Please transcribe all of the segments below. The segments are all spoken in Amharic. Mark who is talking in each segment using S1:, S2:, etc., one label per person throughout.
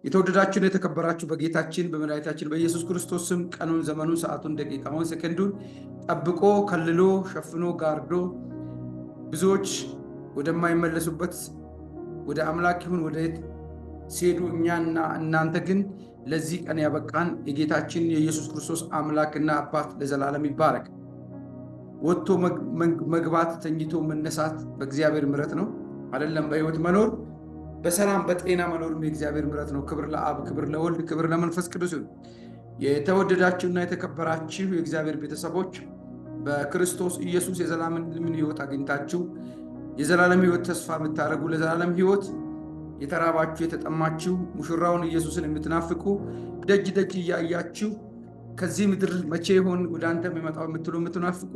S1: የተወደዳችሁን የተከበራችሁ በጌታችን በመድኃኒታችን በኢየሱስ ክርስቶስ ስም ቀኑን ዘመኑን ሰዓቱን ደቂቃውን ሰከንዱን ጠብቆ ከልሎ ሸፍኖ ጋርዶ ብዙዎች ወደማይመለሱበት ወደ አምላክ ይሁን ወደ ሲሄዱ እኛና እናንተ ግን ለዚህ ቀን ያበቃን የጌታችን የኢየሱስ ክርስቶስ አምላክና አባት ለዘላለም ይባረክ። ወጥቶ መግባት ተኝቶ መነሳት በእግዚአብሔር ምሕረት ነው አይደለም። በህይወት መኖር በሰላም በጤና መኖር የእግዚአብሔር ምሕረት ነው። ክብር ለአብ፣ ክብር ለወልድ፣ ክብር ለመንፈስ ቅዱስ ይሁን። የተወደዳችሁና የተከበራችሁ የእግዚአብሔር ቤተሰቦች በክርስቶስ ኢየሱስ የዘላለምን ሕይወት አግኝታችሁ የዘላለም ሕይወት ተስፋ የምታደርጉ ለዘላለም ሕይወት የተራባችሁ የተጠማችሁ ሙሽራውን ኢየሱስን የምትናፍቁ ደጅ ደጅ እያያችሁ ከዚህ ምድር መቼ ይሆን ወደ አንተ የሚመጣው የምትሉ የምትናፍቁ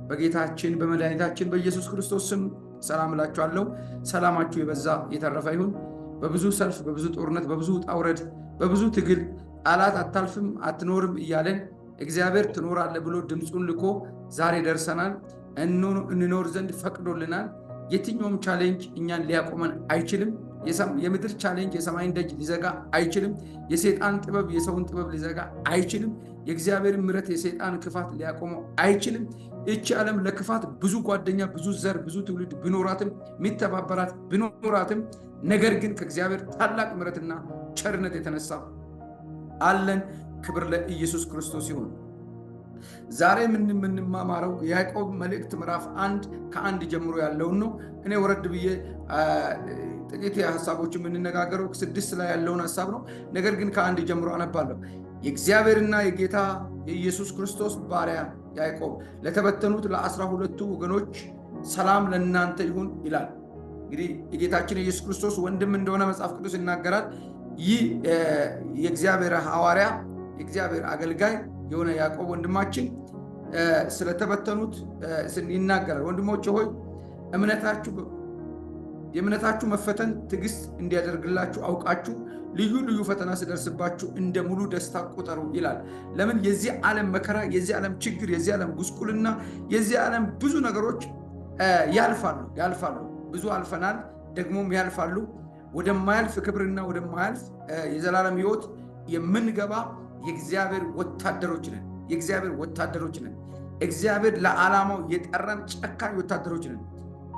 S1: በጌታችን በመድኃኒታችን በኢየሱስ ክርስቶስ ስም ሰላም እላችኋለሁ። ሰላማችሁ የበዛ የተረፈ ይሁን። በብዙ ሰልፍ፣ በብዙ ጦርነት፣ በብዙ ውጣ ውረድ፣ በብዙ ትግል ጠላት አታልፍም አትኖርም እያለን እግዚአብሔር ትኖራለህ ብሎ ድምፁን ልኮ ዛሬ ደርሰናል። እንኖር ዘንድ ፈቅዶልናል። የትኛውም ቻሌንጅ እኛን ሊያቆመን አይችልም። የምድር ቻሌንጅ የሰማይን ደጅ ሊዘጋ አይችልም። የሰይጣን ጥበብ የሰውን ጥበብ ሊዘጋ አይችልም። የእግዚአብሔር ምሕረት የሰይጣን ክፋት ሊያቆመው አይችልም። እቺ ዓለም ለክፋት ብዙ ጓደኛ፣ ብዙ ዘር፣ ብዙ ትውልድ ቢኖራትም የሚተባበራት ቢኖራትም ነገር ግን ከእግዚአብሔር ታላቅ ምሕረትና ቸርነት የተነሳ አለን። ክብር ለኢየሱስ ክርስቶስ ይሁን። ዛሬ የምንማማረው የያዕቆብ መልእክት ምዕራፍ 1 ከ1 ጀምሮ ያለውን ነው። እኔ ወረድ ብዬ ጥቂት ሀሳቦች የምንነጋገረው 6 ላይ ያለውን ሀሳብ ነው። ነገር ግን ከ1 ጀምሮ አነባለሁ። የእግዚአብሔርና የጌታ የኢየሱስ ክርስቶስ ባሪያ ያዕቆብ ለተበተኑት ለ12ቱ ወገኖች ሰላም ለእናንተ ይሁን ይላል። እንግዲህ የጌታችን የኢየሱስ ክርስቶስ ወንድም እንደሆነ መጽሐፍ ቅዱስ ይናገራል። ይህ የእግዚአብሔር ሐዋርያ የእግዚአብሔር አገልጋይ የሆነ ያዕቆብ ወንድማችን ስለተበተኑት ይናገራል። ወንድሞቼ ሆይ የእምነታችሁ መፈተን ትዕግስት እንዲያደርግላችሁ አውቃችሁ ልዩ ልዩ ፈተና ሲደርስባችሁ እንደ ሙሉ ደስታ ቁጠሩ ይላል። ለምን? የዚህ ዓለም መከራ፣ የዚህ ዓለም ችግር፣ የዚህ ዓለም ጉስቁልና፣ የዚህ ዓለም ብዙ ነገሮች ያልፋሉ። ብዙ አልፈናል፣ ደግሞም ያልፋሉ። ወደማያልፍ ክብርና ወደማያልፍ የዘላለም ሕይወት የምንገባ የእግዚአብሔር ወታደሮች ነን። እግዚአብሔር ለዓላማው የጠራን ጨካኝ ወታደሮች ነን።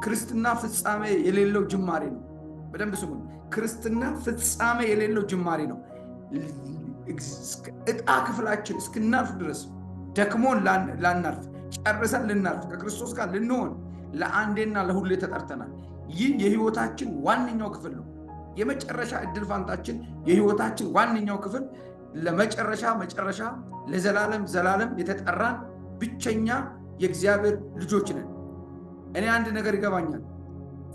S1: ክርስትና ፍጻሜ የሌለው ጅማሬ ነው። በደንብ ስሙ። ክርስትና ፍጻሜ የሌለው ጅማሬ ነው። ዕጣ ክፍላችን እስክናልፍ ድረስ ደክሞን ላናልፍ፣ ጨርሰን ልናልፍ፣ ከክርስቶስ ጋር ልንሆን ለአንዴና ለሁሌ ተጠርተናል። ይህ የህይወታችን ዋነኛው ክፍል ነው። የመጨረሻ እድል ፋንታችን የህይወታችን ዋነኛው ክፍል መጨረሻ ለዘላለም የተጠራን ብቸኛ የእግዚአብሔር ልጆች ነን። እኔ አንድ ነገር ይገባኛል።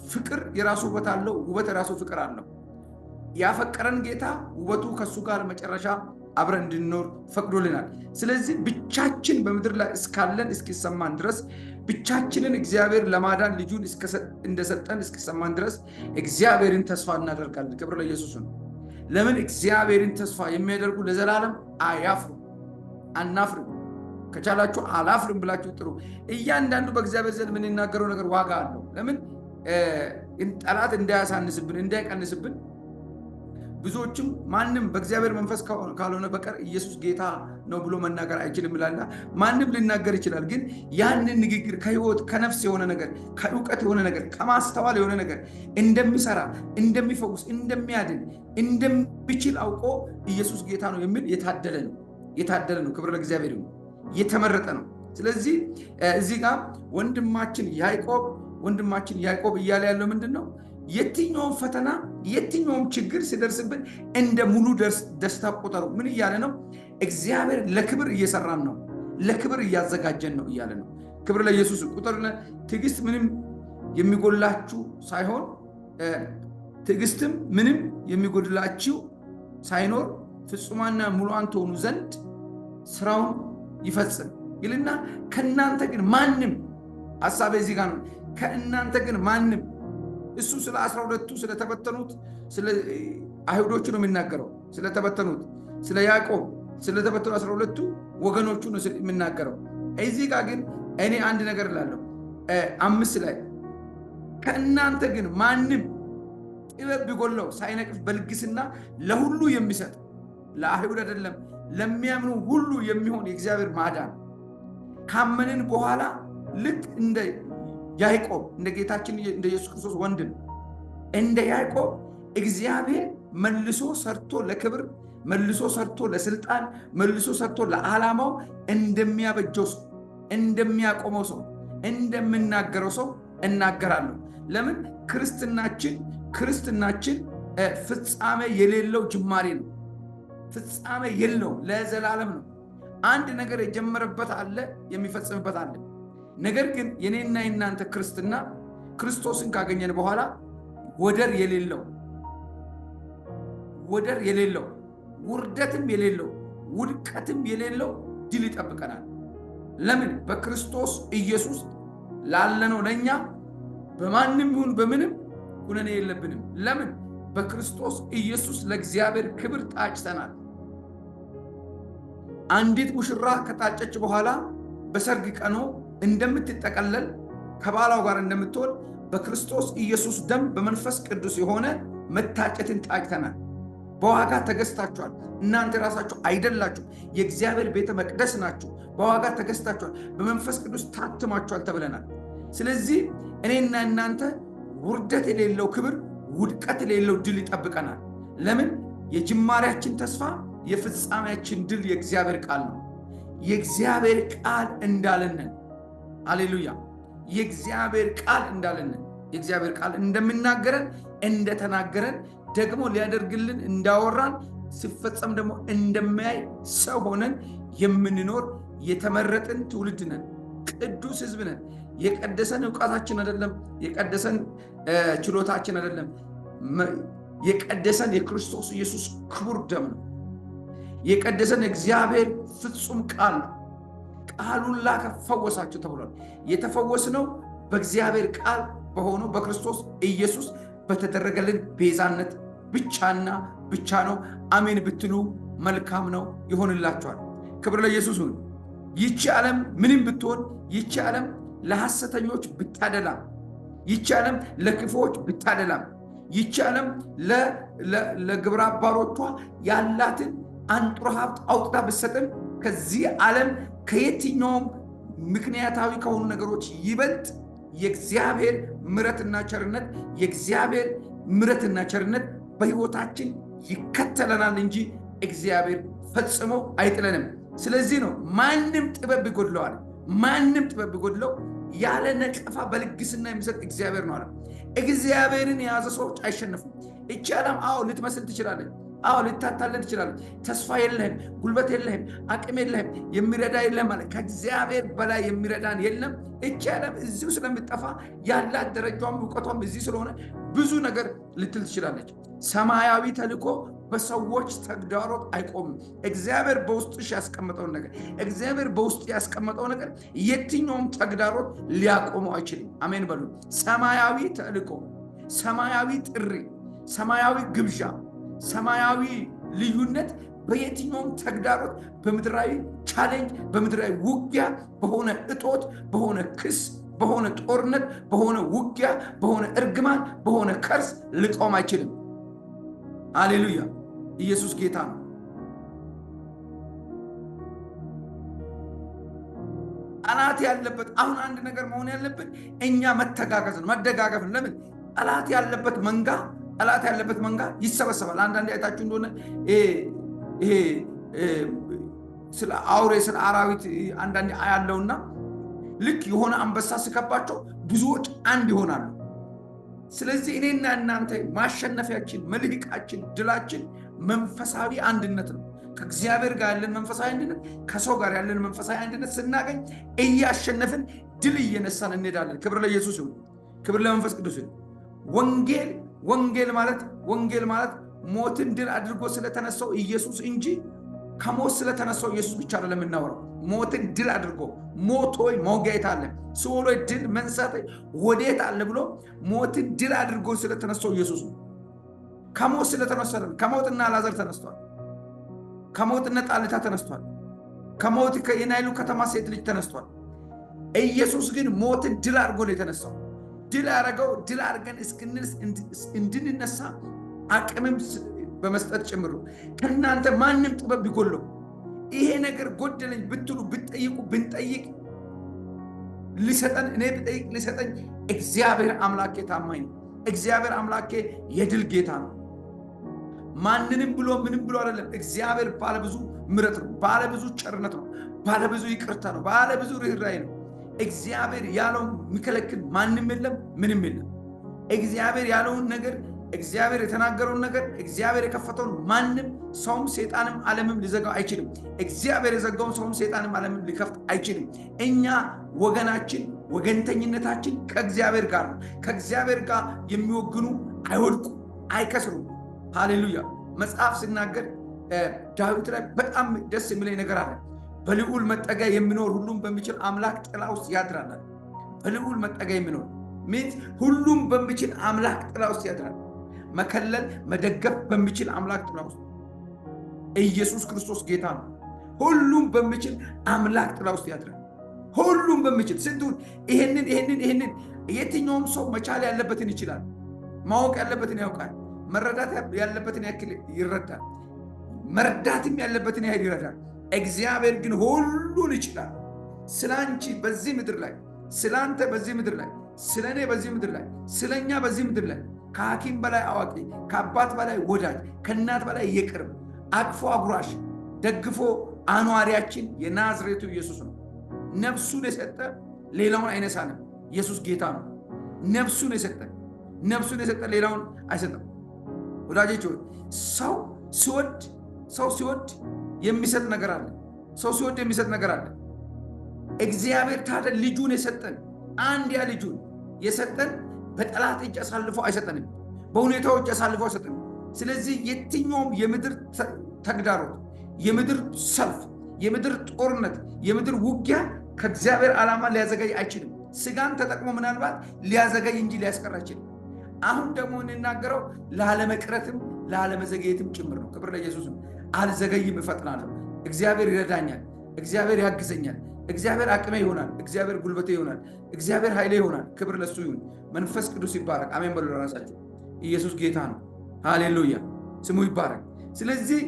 S1: ፍቅር የራሱ ውበት አለው፣ ውበት የራሱ ፍቅር አለው። ያፈቀረን ጌታ ውበቱ ከሱ ጋር መጨረሻ አብረን እንድንኖር ፈቅዶልናል። ስለዚህ ብቻችን በምድር ላይ እስካለን እስኪሰማን ድረስ ብቻችንን እግዚአብሔር ለማዳን ልጁን እንደሰጠን እስኪሰማን ድረስ እግዚአብሔርን ተስፋ እናደርጋለን። ክብር ለኢየሱስ ነው። ለምን? እግዚአብሔርን ተስፋ የሚያደርጉ ለዘላለም አናፍርም። ከቻላችሁ አላፍርም ብላችሁ ጥሩ። እያንዳንዱ በእግዚአብሔር ዘንድ የምንናገረው ነገር ዋጋ አለው። ለምን? ጠላት እንዳያሳንስብን እንዳይቀንስብን። ብዙዎችም ማንም በእግዚአብሔር መንፈስ ካልሆነ በቀር ኢየሱስ ጌታ ነው ብሎ መናገር አይችልም ይላልና ማንም ሊናገር ይችላል። ግን ያንን ንግግር ከህይወት ከነፍስ የሆነ ነገር ከእውቀት የሆነ ነገር ከማስተዋል የሆነ ነገር እንደሚሰራ እንደሚፈውስ እንደሚያድን እንደሚችል አውቆ ኢየሱስ ጌታ ነው የሚል የታደለ ነው። ክብር ለእግዚአብሔር ነው። የተመረጠ ነው። ስለዚህ እዚህ ጋር ወንድማችን ያዕቆብ እያለ ያለው ምንድን ነው? የትኛውም ፈተና የትኛውም ችግር ሲደርስብን እንደ ሙሉ ደስታ ቁጠሩ። ምን እያለ ነው? እግዚአብሔር ለክብር እየሰራን ነው፣ ለክብር እያዘጋጀን ነው እያለ ነው። ክብር ለኢየሱስ። ቁጥር ትዕግስት ምንም የሚጎላችሁ ሳይሆን ትዕግስትም ምንም የሚጎድላችሁ ሳይኖር ፍጹማንና ሙሉአን ትሆኑ ዘንድ ስራውን ይፈጽም ይልና ከእናንተ ግን ማንም ሐሳቤ እዚህ ጋር ነው። ከእናንተ ግን ማንም እሱ ስለ 12ቱ ስለተበተኑት ስለ አይሁዶቹ ነው የሚናገረው። ስለተበተኑት ስለ ያዕቆብ ስለተበተኑ 12ቱ ወገኖቹ ነው የሚናገረው። እዚህ ጋር ግን እኔ አንድ ነገር እላለሁ 5 ላይ ከእናንተ ግን ማንም ጥበብ ቢጎለው ሳይነቅፍ በልግስና ለሁሉ የሚሰጥ ለአይሁድ አይደለም ለሚያምኑ ሁሉ የሚሆን የእግዚአብሔር ማዳን ካመንን በኋላ ልክ እንደ ያዕቆብ እንደ ጌታችን እንደ ኢየሱስ ክርስቶስ ወንድም እንደ ያዕቆብ እግዚአብሔር መልሶ ሰርቶ ለክብር መልሶ ሰርቶ ለስልጣን መልሶ ሰርቶ ለዓላማው እንደሚያበጀው ሰው እንደሚያቆመው ሰው እንደምናገረው ሰው እናገራለሁ። ለምን ክርስትናችን ፍጻሜ የሌለው ጅማሬ ነው። ፍጻሜ የለው ለዘላለም ነው። አንድ ነገር የጀመረበት አለ የሚፈጽምበት አለ። ነገር ግን የኔና የናንተ ክርስትና ክርስቶስን ካገኘን በኋላ ወደር የሌለው ውርደትም የሌለው ውድቀትም የሌለው ድል ይጠብቀናል። ለምን? በክርስቶስ ኢየሱስ ላለነው ለኛ በማንም ይሁን በምንም ኩነኔ የለብንም። ለምን? በክርስቶስ ኢየሱስ ለእግዚአብሔር ክብር ታጭተናል። አንዲት ሙሽራ ከታጨች በኋላ በሰርግ ቀኑ እንደምትጠቀለል ከባሏ ጋር እንደምትሆን በክርስቶስ ኢየሱስ ደም በመንፈስ ቅዱስ የሆነ መታጨትን ታጭተናል። በዋጋ ተገዝታችኋል። እናንተ ራሳችሁ አይደላችሁ፣ የእግዚአብሔር ቤተ መቅደስ ናችሁ። በዋጋ ተገዝታችኋል፣ በመንፈስ ቅዱስ ታትማችኋል ተብለናል። ስለዚህ እኔና እናንተ ውርደት የሌለው ክብር፣ ውድቀት የሌለው ድል ይጠብቀናል። ለምን? የጅማሬያችን ተስፋ የፍጻሜያችን ድል የእግዚአብሔር ቃል ነው። የእግዚአብሔር ቃል እንዳለንን ሃሌሉያ። የእግዚአብሔር ቃል እንዳለንን የእግዚአብሔር ቃል እንደምናገረን እንደተናገረን ደግሞ ሊያደርግልን እንዳወራን ሲፈጸም ደግሞ እንደማያይ ሰው ሆነን የምንኖር የተመረጥን ትውልድ ነን። ቅዱስ ሕዝብ ነን። የቀደሰን ዕውቀታችን አይደለም፣ የቀደሰን ችሎታችን አይደለም። የቀደሰን የክርስቶስ ኢየሱስ ክቡር ደም ነው። የቀደሰን እግዚአብሔር ፍጹም ቃል ነው። ቃሉን ላከ ፈወሳችሁ ተብሏል። የተፈወስነው በእግዚአብሔር ቃል በሆነው በክርስቶስ ኢየሱስ በተደረገልን ቤዛነት ብቻና ብቻ ነው። አሜን ብትሉ መልካም ነው፣ ይሆንላችኋል። ክብር ለኢየሱስ ይሁን። ይቺ ዓለም ምንም ብትሆን፣ ይቺ ዓለም ለሐሰተኞች ብታደላም፣ ይቺ ዓለም ለክፉዎች ብታደላም፣ ይቺ ዓለም ለግብረ አባሮቿ ያላትን አንጡራ ሀብት አውጥታ ብትሰጥም ከዚህ ዓለም ከየትኛውም ምክንያታዊ ከሆኑ ነገሮች ይበልጥ የእግዚአብሔር ምሕረትና ቸርነት የእግዚአብሔር ምሕረትና ቸርነት በሕይወታችን ይከተለናል እንጂ እግዚአብሔር ፈጽሞ አይጥለንም። ስለዚህ ነው ማንም ጥበብ ቢጎድለዋል፣ ማንም ጥበብ ቢጎድለው ያለ ነቀፋ በልግስና የሚሰጥ እግዚአብሔር ነው አለ። እግዚአብሔርን የያዘ ሰዎች አይሸነፉም። እቺ ዓለም ልትመስል ትችላለች፣ ልታታለን ትችላለች። ተስፋ የለህም፣ ጉልበት የለህም፣ አቅም የለህም፣ የሚረዳ የለም ማለት ከእግዚአብሔር በላይ የሚረዳን የለም። እቺ ዓለም እዚሁ ስለምጠፋ ያላት ደረጃውም እውቀቷም እዚህ ስለሆነ ብዙ ነገር ልትል ትችላለች። ሰማያዊ ተልእኮ በሰዎች ተግዳሮት አይቆምም። እግዚአብሔር በውስጥሽ ያስቀመጠውን ነገር እግዚአብሔር በውስጥ ያስቀመጠው ነገር የትኛውም ተግዳሮት ሊያቆመው አይችልም። አሜን በሉ። ሰማያዊ ተልእኮ፣ ሰማያዊ ጥሪ፣ ሰማያዊ ግብዣ፣ ሰማያዊ ልዩነት በየትኛውም ተግዳሮት፣ በምድራዊ ቻሌንጅ፣ በምድራዊ ውጊያ፣ በሆነ እጦት፣ በሆነ ክስ፣ በሆነ ጦርነት፣ በሆነ ውጊያ፣ በሆነ እርግማን፣ በሆነ ከርስ ሊቆም አይችልም። ሃሌሉያ! ኢየሱስ ጌታ ነው። ጠላት ያለበት አሁን አንድ ነገር መሆን ያለብን እኛ መተጋገዝ ነው፣ መደጋገፍ ነው። ለምን? ጠላት ያለበት መንጋ ይሰበሰባል። አንዳንዴ አይታችሁ እንደሆነ ይሄ ስለ አውሬ ስለ አራዊት አንዳንዴ አያለውና ልክ የሆነ አንበሳ ሲከባቸው ብዙዎች አንድ ይሆናሉ። ስለዚህ እኔና እናንተ ማሸነፊያችን፣ መልህቃችን፣ ድላችን መንፈሳዊ አንድነት ነው። ከእግዚአብሔር ጋር ያለን መንፈሳዊ አንድነት፣ ከሰው ጋር ያለን መንፈሳዊ አንድነት ስናገኝ እያሸነፍን ድል እየነሳን እንሄዳለን። ክብር ለኢየሱስ ይሁን። ክብር ለመንፈስ ቅዱስ ይሁን። ወንጌል ማለት ሞትን ድል አድርጎ ስለተነሳው ኢየሱስ እንጂ ከሞት ስለተነሳው ኢየሱስ ብቻ አይደለም የምናወራው። ሞትን ድል አድርጎ ሞቶይ መውጊያት አለ ሲኦል ድል መንሳት ወዴት አለ ብሎ ሞትን ድል አድርጎ ስለተነሳው ኢየሱስ ነው። ከሞት ስለተነሳው ከሞትና አልዓዛር ተነስቷል። ከሞትና ጣልታ ተነስቷል። ከሞት የናይሉ ከተማ ሴት ልጅ ተነስቷል። ኢየሱስ ግን ሞትን ድል አድርጎ ነው የተነሳው። ድል ያደረገው ድል አድርገን እንድንነሳ አቅምም በመስጠት ጭምሩ። ከእናንተ ማንም ጥበብ ቢጎለው ይሄ ነገር ጎደለኝ ብትሉ ብትጠይቁ ብንጠይቅ ሊሰጠን እኔ ብጠይቅ ሊሰጠኝ እግዚአብሔር አምላኬ ታማኝ ነው። እግዚአብሔር አምላኬ የድል ጌታ ነው። ማንንም ብሎ ምንም ብሎ አይደለም። እግዚአብሔር ባለብዙ ምሕረት ነው፣ ባለብዙ ቸርነት ነው፣ ባለብዙ ይቅርታ ነው፣ ባለብዙ ርኅራኄ ነው። እግዚአብሔር ያለውን የሚከለክል ማንም የለም፣ ምንም የለም። እግዚአብሔር ያለውን ነገር እግዚአብሔር የተናገረውን ነገር እግዚአብሔር የከፈተውን ማንም ሰውም ሰይጣንም ዓለምም ሊዘጋው አይችልም። እግዚአብሔር የዘጋውን ሰውም ሰይጣንም ዓለምም ሊከፍት አይችልም። እኛ ወገናችን ወገንተኝነታችን ከእግዚአብሔር ጋር ነው። ከእግዚአብሔር ጋር የሚወግኑ አይወድቁ አይከስሩም። ሃሌሉያ። መጽሐፍ ሲናገር ዳዊት ላይ በጣም ደስ የሚለኝ ነገር አለ። በልዑል መጠጊያ የሚኖር ሁሉም በሚችል አምላክ ጥላ ውስጥ ያድራል። በልዑል መጠጊያ የሚኖር ሁሉም በሚችል አምላክ ጥላ ውስጥ ያድራል። መከለል መደገፍ በሚችል አምላክ ጥላ ውስጥ ኢየሱስ ክርስቶስ ጌታ ነው። ሁሉም በሚችል አምላክ ጥላ ውስጥ ያድራል። ሁሉም በሚችል ስንቱን ይሄንን የትኛውም ሰው መቻል ያለበትን ይችላል። ማወቅ ያለበትን ያውቃል። መረዳት ያለበትን ያክል ይረዳል። መርዳትም ያለበትን ያህል ይረዳል። እግዚአብሔር ግን ሁሉን ይችላል። ስላንቺ በዚህ ምድር ላይ፣ ስላንተ በዚህ ምድር ላይ፣ ስለኔ በዚህ ምድር ላይ፣ ስለኛ በዚህ ምድር ላይ ከሐኪም በላይ አዋቂ፣ ከአባት በላይ ወዳጅ፣ ከእናት በላይ የቅርብ አቅፎ አጉራሽ ደግፎ አኗሪያችን የናዝሬቱ ኢየሱስ ነው። ነፍሱን የሰጠ ሌላውን አይነሳንም። ኢየሱስ ጌታ ነው። ነፍሱን የሰጠ ሌላውን አይሰጥም። ወዳጆች ሰው ሲወድ የሚሰጥ ነገር አለ። ሰው ሲወድ የሚሰጥ ነገር አለ። እግዚአብሔር ታዲያ ልጁን የሰጠን አንድያ ልጁን የሰጠን በጠላት እጅ አሳልፎ አይሰጠንም። በሁኔታዎች አሳልፎ አይሰጠንም። ስለዚህ የትኛውም የምድር ተግዳሮት፣ የምድር ሰልፍ፣ የምድር ጦርነት፣ የምድር ውጊያ ከእግዚአብሔር ዓላማ ሊያዘገይ አይችልም። ስጋን ተጠቅሞ ምናልባት ሊያዘገይ እንጂ ሊያስቀር አይችልም። አሁን ደግሞ እንናገረው ላለመቅረትም ላለመዘገየትም ጭምር ነው። ክብር ለኢየሱስ። አልዘገይም፣ እፈጥናለሁ። እግዚአብሔር ይረዳኛል፣ እግዚአብሔር ያግዘኛል፣ እግዚአብሔር አቅሜ ይሆናል፣ እግዚአብሔር ጉልበቴ ይሆናል፣ እግዚአብሔር ኃይሌ ይሆናል። ክብር ለሱ ይሁን። መንፈስ ቅዱስ ይባረክ። አሜን በሉ ለራሳችሁ። ኢየሱስ ጌታ ነው። ሃሌሉያ፣ ስሙ ይባረክ። ስለዚህ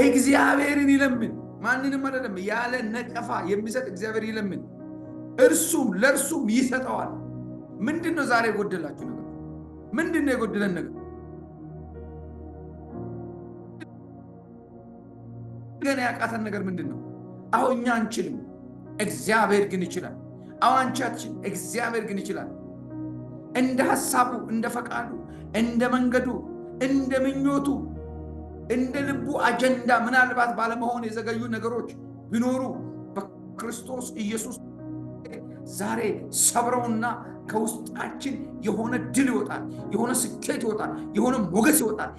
S1: እግዚአብሔርን ይለምን፣ ማንንም አይደለም። ያለ ነቀፋ የሚሰጥ እግዚአብሔር ይለምን፣ እርሱም ለእርሱም ይሰጠዋል። ምንድነው ዛሬ የጎደላችሁ ነገር? ምንድነው የጎደለን ነገር? ገና ያቃተን ነገር ምንድነው? አሁን እኛ አንችልም፣ እግዚአብሔር ግን ይችላል። አሁን አንቻችን፣ እግዚአብሔር ግን ይችላል። እንደ ሐሳቡ፣ እንደ ፈቃዱ፣ እንደ መንገዱ፣ እንደ ምኞቱ፣ እንደ ልቡ አጀንዳ ምናልባት ባለመሆን የዘገዩ ነገሮች ቢኖሩ በክርስቶስ ኢየሱስ ዛሬ ሰብረውና ከውስጣችን የሆነ ድል ይወጣል፣ የሆነ ስኬት ይወጣል፣ የሆነ ሞገስ ይወጣል፣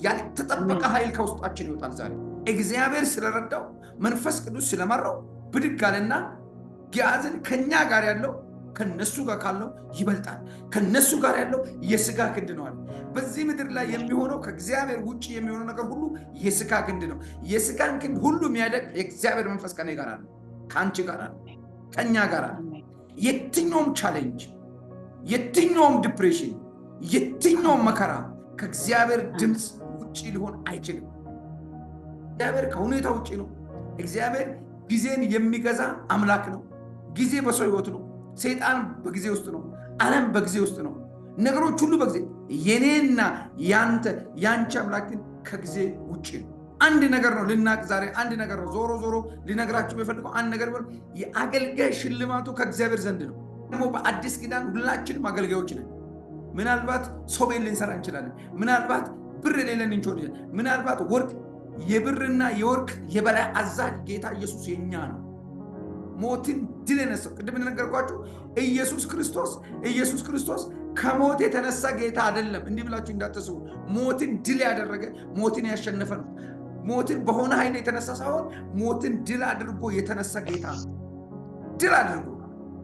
S1: ያልተጠበቀ ኃይል ከውስጣችን ይወጣል። ዛሬ እግዚአብሔር ስለረዳው መንፈስ ቅዱስ ስለመራው ብድግ አለና ጊያዝን ከኛ ጋር ያለው ከነሱ ጋር ካለው ይበልጣል። ከነሱ ጋር ያለው የሥጋ ክንድ ነው አለ። በዚህ ምድር ላይ የሚሆነው ከእግዚአብሔር ውጪ የሚሆነው ነገር ሁሉ የሥጋ ክንድ ነው። የሥጋን ክንድ ሁሉ የሚያደቅ የእግዚአብሔር መንፈስ ከኔ ጋር አለ፣ ከአንቺ ጋር አለ፣ ከኛ ጋር አለ። የትኛውም ቻሌንጅ፣ የትኛውም ዲፕሬሽን፣ የትኛውም መከራ ከእግዚአብሔር ድምፅ ውጪ ሊሆን አይችልም። እግዚአብሔር ከሁኔታ ውጪ ነው። እግዚአብሔር ጊዜን የሚገዛ አምላክ ነው። ጊዜ በሰው ሕይወት ነው። ሰይጣን በጊዜ ውስጥ ነው። ዓለም በጊዜ ውስጥ ነው። ነገሮች ሁሉ በጊዜ የኔና ያንቺ አምላክ ግን ከጊዜ ውጪ ነው። አንድ ነገር ነው ልናቅ ዛሬ አንድ ነገር ነው ዞሮ ሊነግራችሁ የፈልገው አንድ ነገር ነው። የአገልጋይ ሽልማቱ ከእግዚአብሔር ዘንድ ነው። ደግሞ በአዲስ ኪዳን ሁላችንም አገልጋዮች ነን። ምናልባት ሰው ቤት ልንሰራ እንችላለን። ምናልባት ብር የሌለን እንችላለን። ምናልባት ወርቅ የብርና የወርቅ የበላይ አዛዥ ጌታ ኢየሱስ የኛ ነው። ሞትን ድል የነሳው ቅድም እንደነገርኳችሁ ኢየሱስ ክርስቶስ ከሞት የተነሳ ጌታ አይደለም። እንዲህ ብላችሁ እንዳትስቡ። ሞትን ድል ያደረገ ሞትን ያሸነፈ ነው። ሞትን በሆነ ኃይል የተነሳ ሳይሆን ሞትን ድል አድርጎ የተነሳ ጌታ ነው። ድል አድርጎ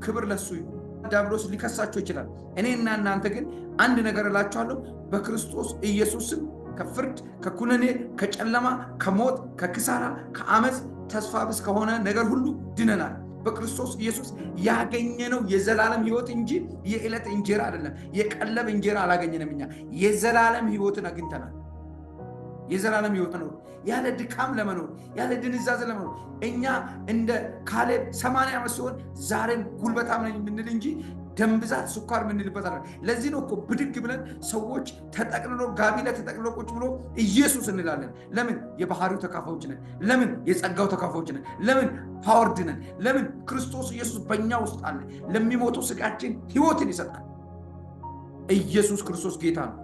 S1: ክብር ለሱ ይሁን። ዲያብሎስ ሊከሳችሁ ይችላል። እኔና እናንተ ግን አንድ ነገር እላችኋለሁ፣ በክርስቶስ ኢየሱስም ከፍርድ፣ ከኩነኔ፣ ከጨለማ፣ ከሞት፣ ከክሳራ፣ ከአመፅ ተስፋ ቢስ ከሆነ ነገር ሁሉ ድነናል። በክርስቶስ ኢየሱስ ያገኘነው የዘላለም ሕይወት እንጂ የዕለት እንጀራ አይደለም። የቀለብ እንጀራ አላገኘንም። እኛ የዘላለም ሕይወትን አግኝተናል። የዘላለም ሕይወት ነው ያለ ድካም ለመኖር ያለ ድንዛዜ ለመኖር እኛ እንደ ካሌብ 80 ዓመት ሲሆን ዛሬም ጉልበታም ነኝ የምንል እንጂ ደም ብዛት ስኳር የምንልበት አለ። ለዚህ ነው እኮ ብድግ ብለን ሰዎች ተጠቅልሎ ጋቢ ላይ ተጠቅልሎ ቁጭ ብሎ ኢየሱስ እንላለን። ለምን? የባህሪው ተካፋዮች ነን። ለምን? የጸጋው ተካፋዮች ነን። ለምን? ፓወርድ ነን። ለምን? ክርስቶስ ኢየሱስ በእኛ ውስጥ አለ። ለሚሞተው ስጋችን ሕይወትን ይሰጣል። ኢየሱስ ክርስቶስ ጌታ ነው።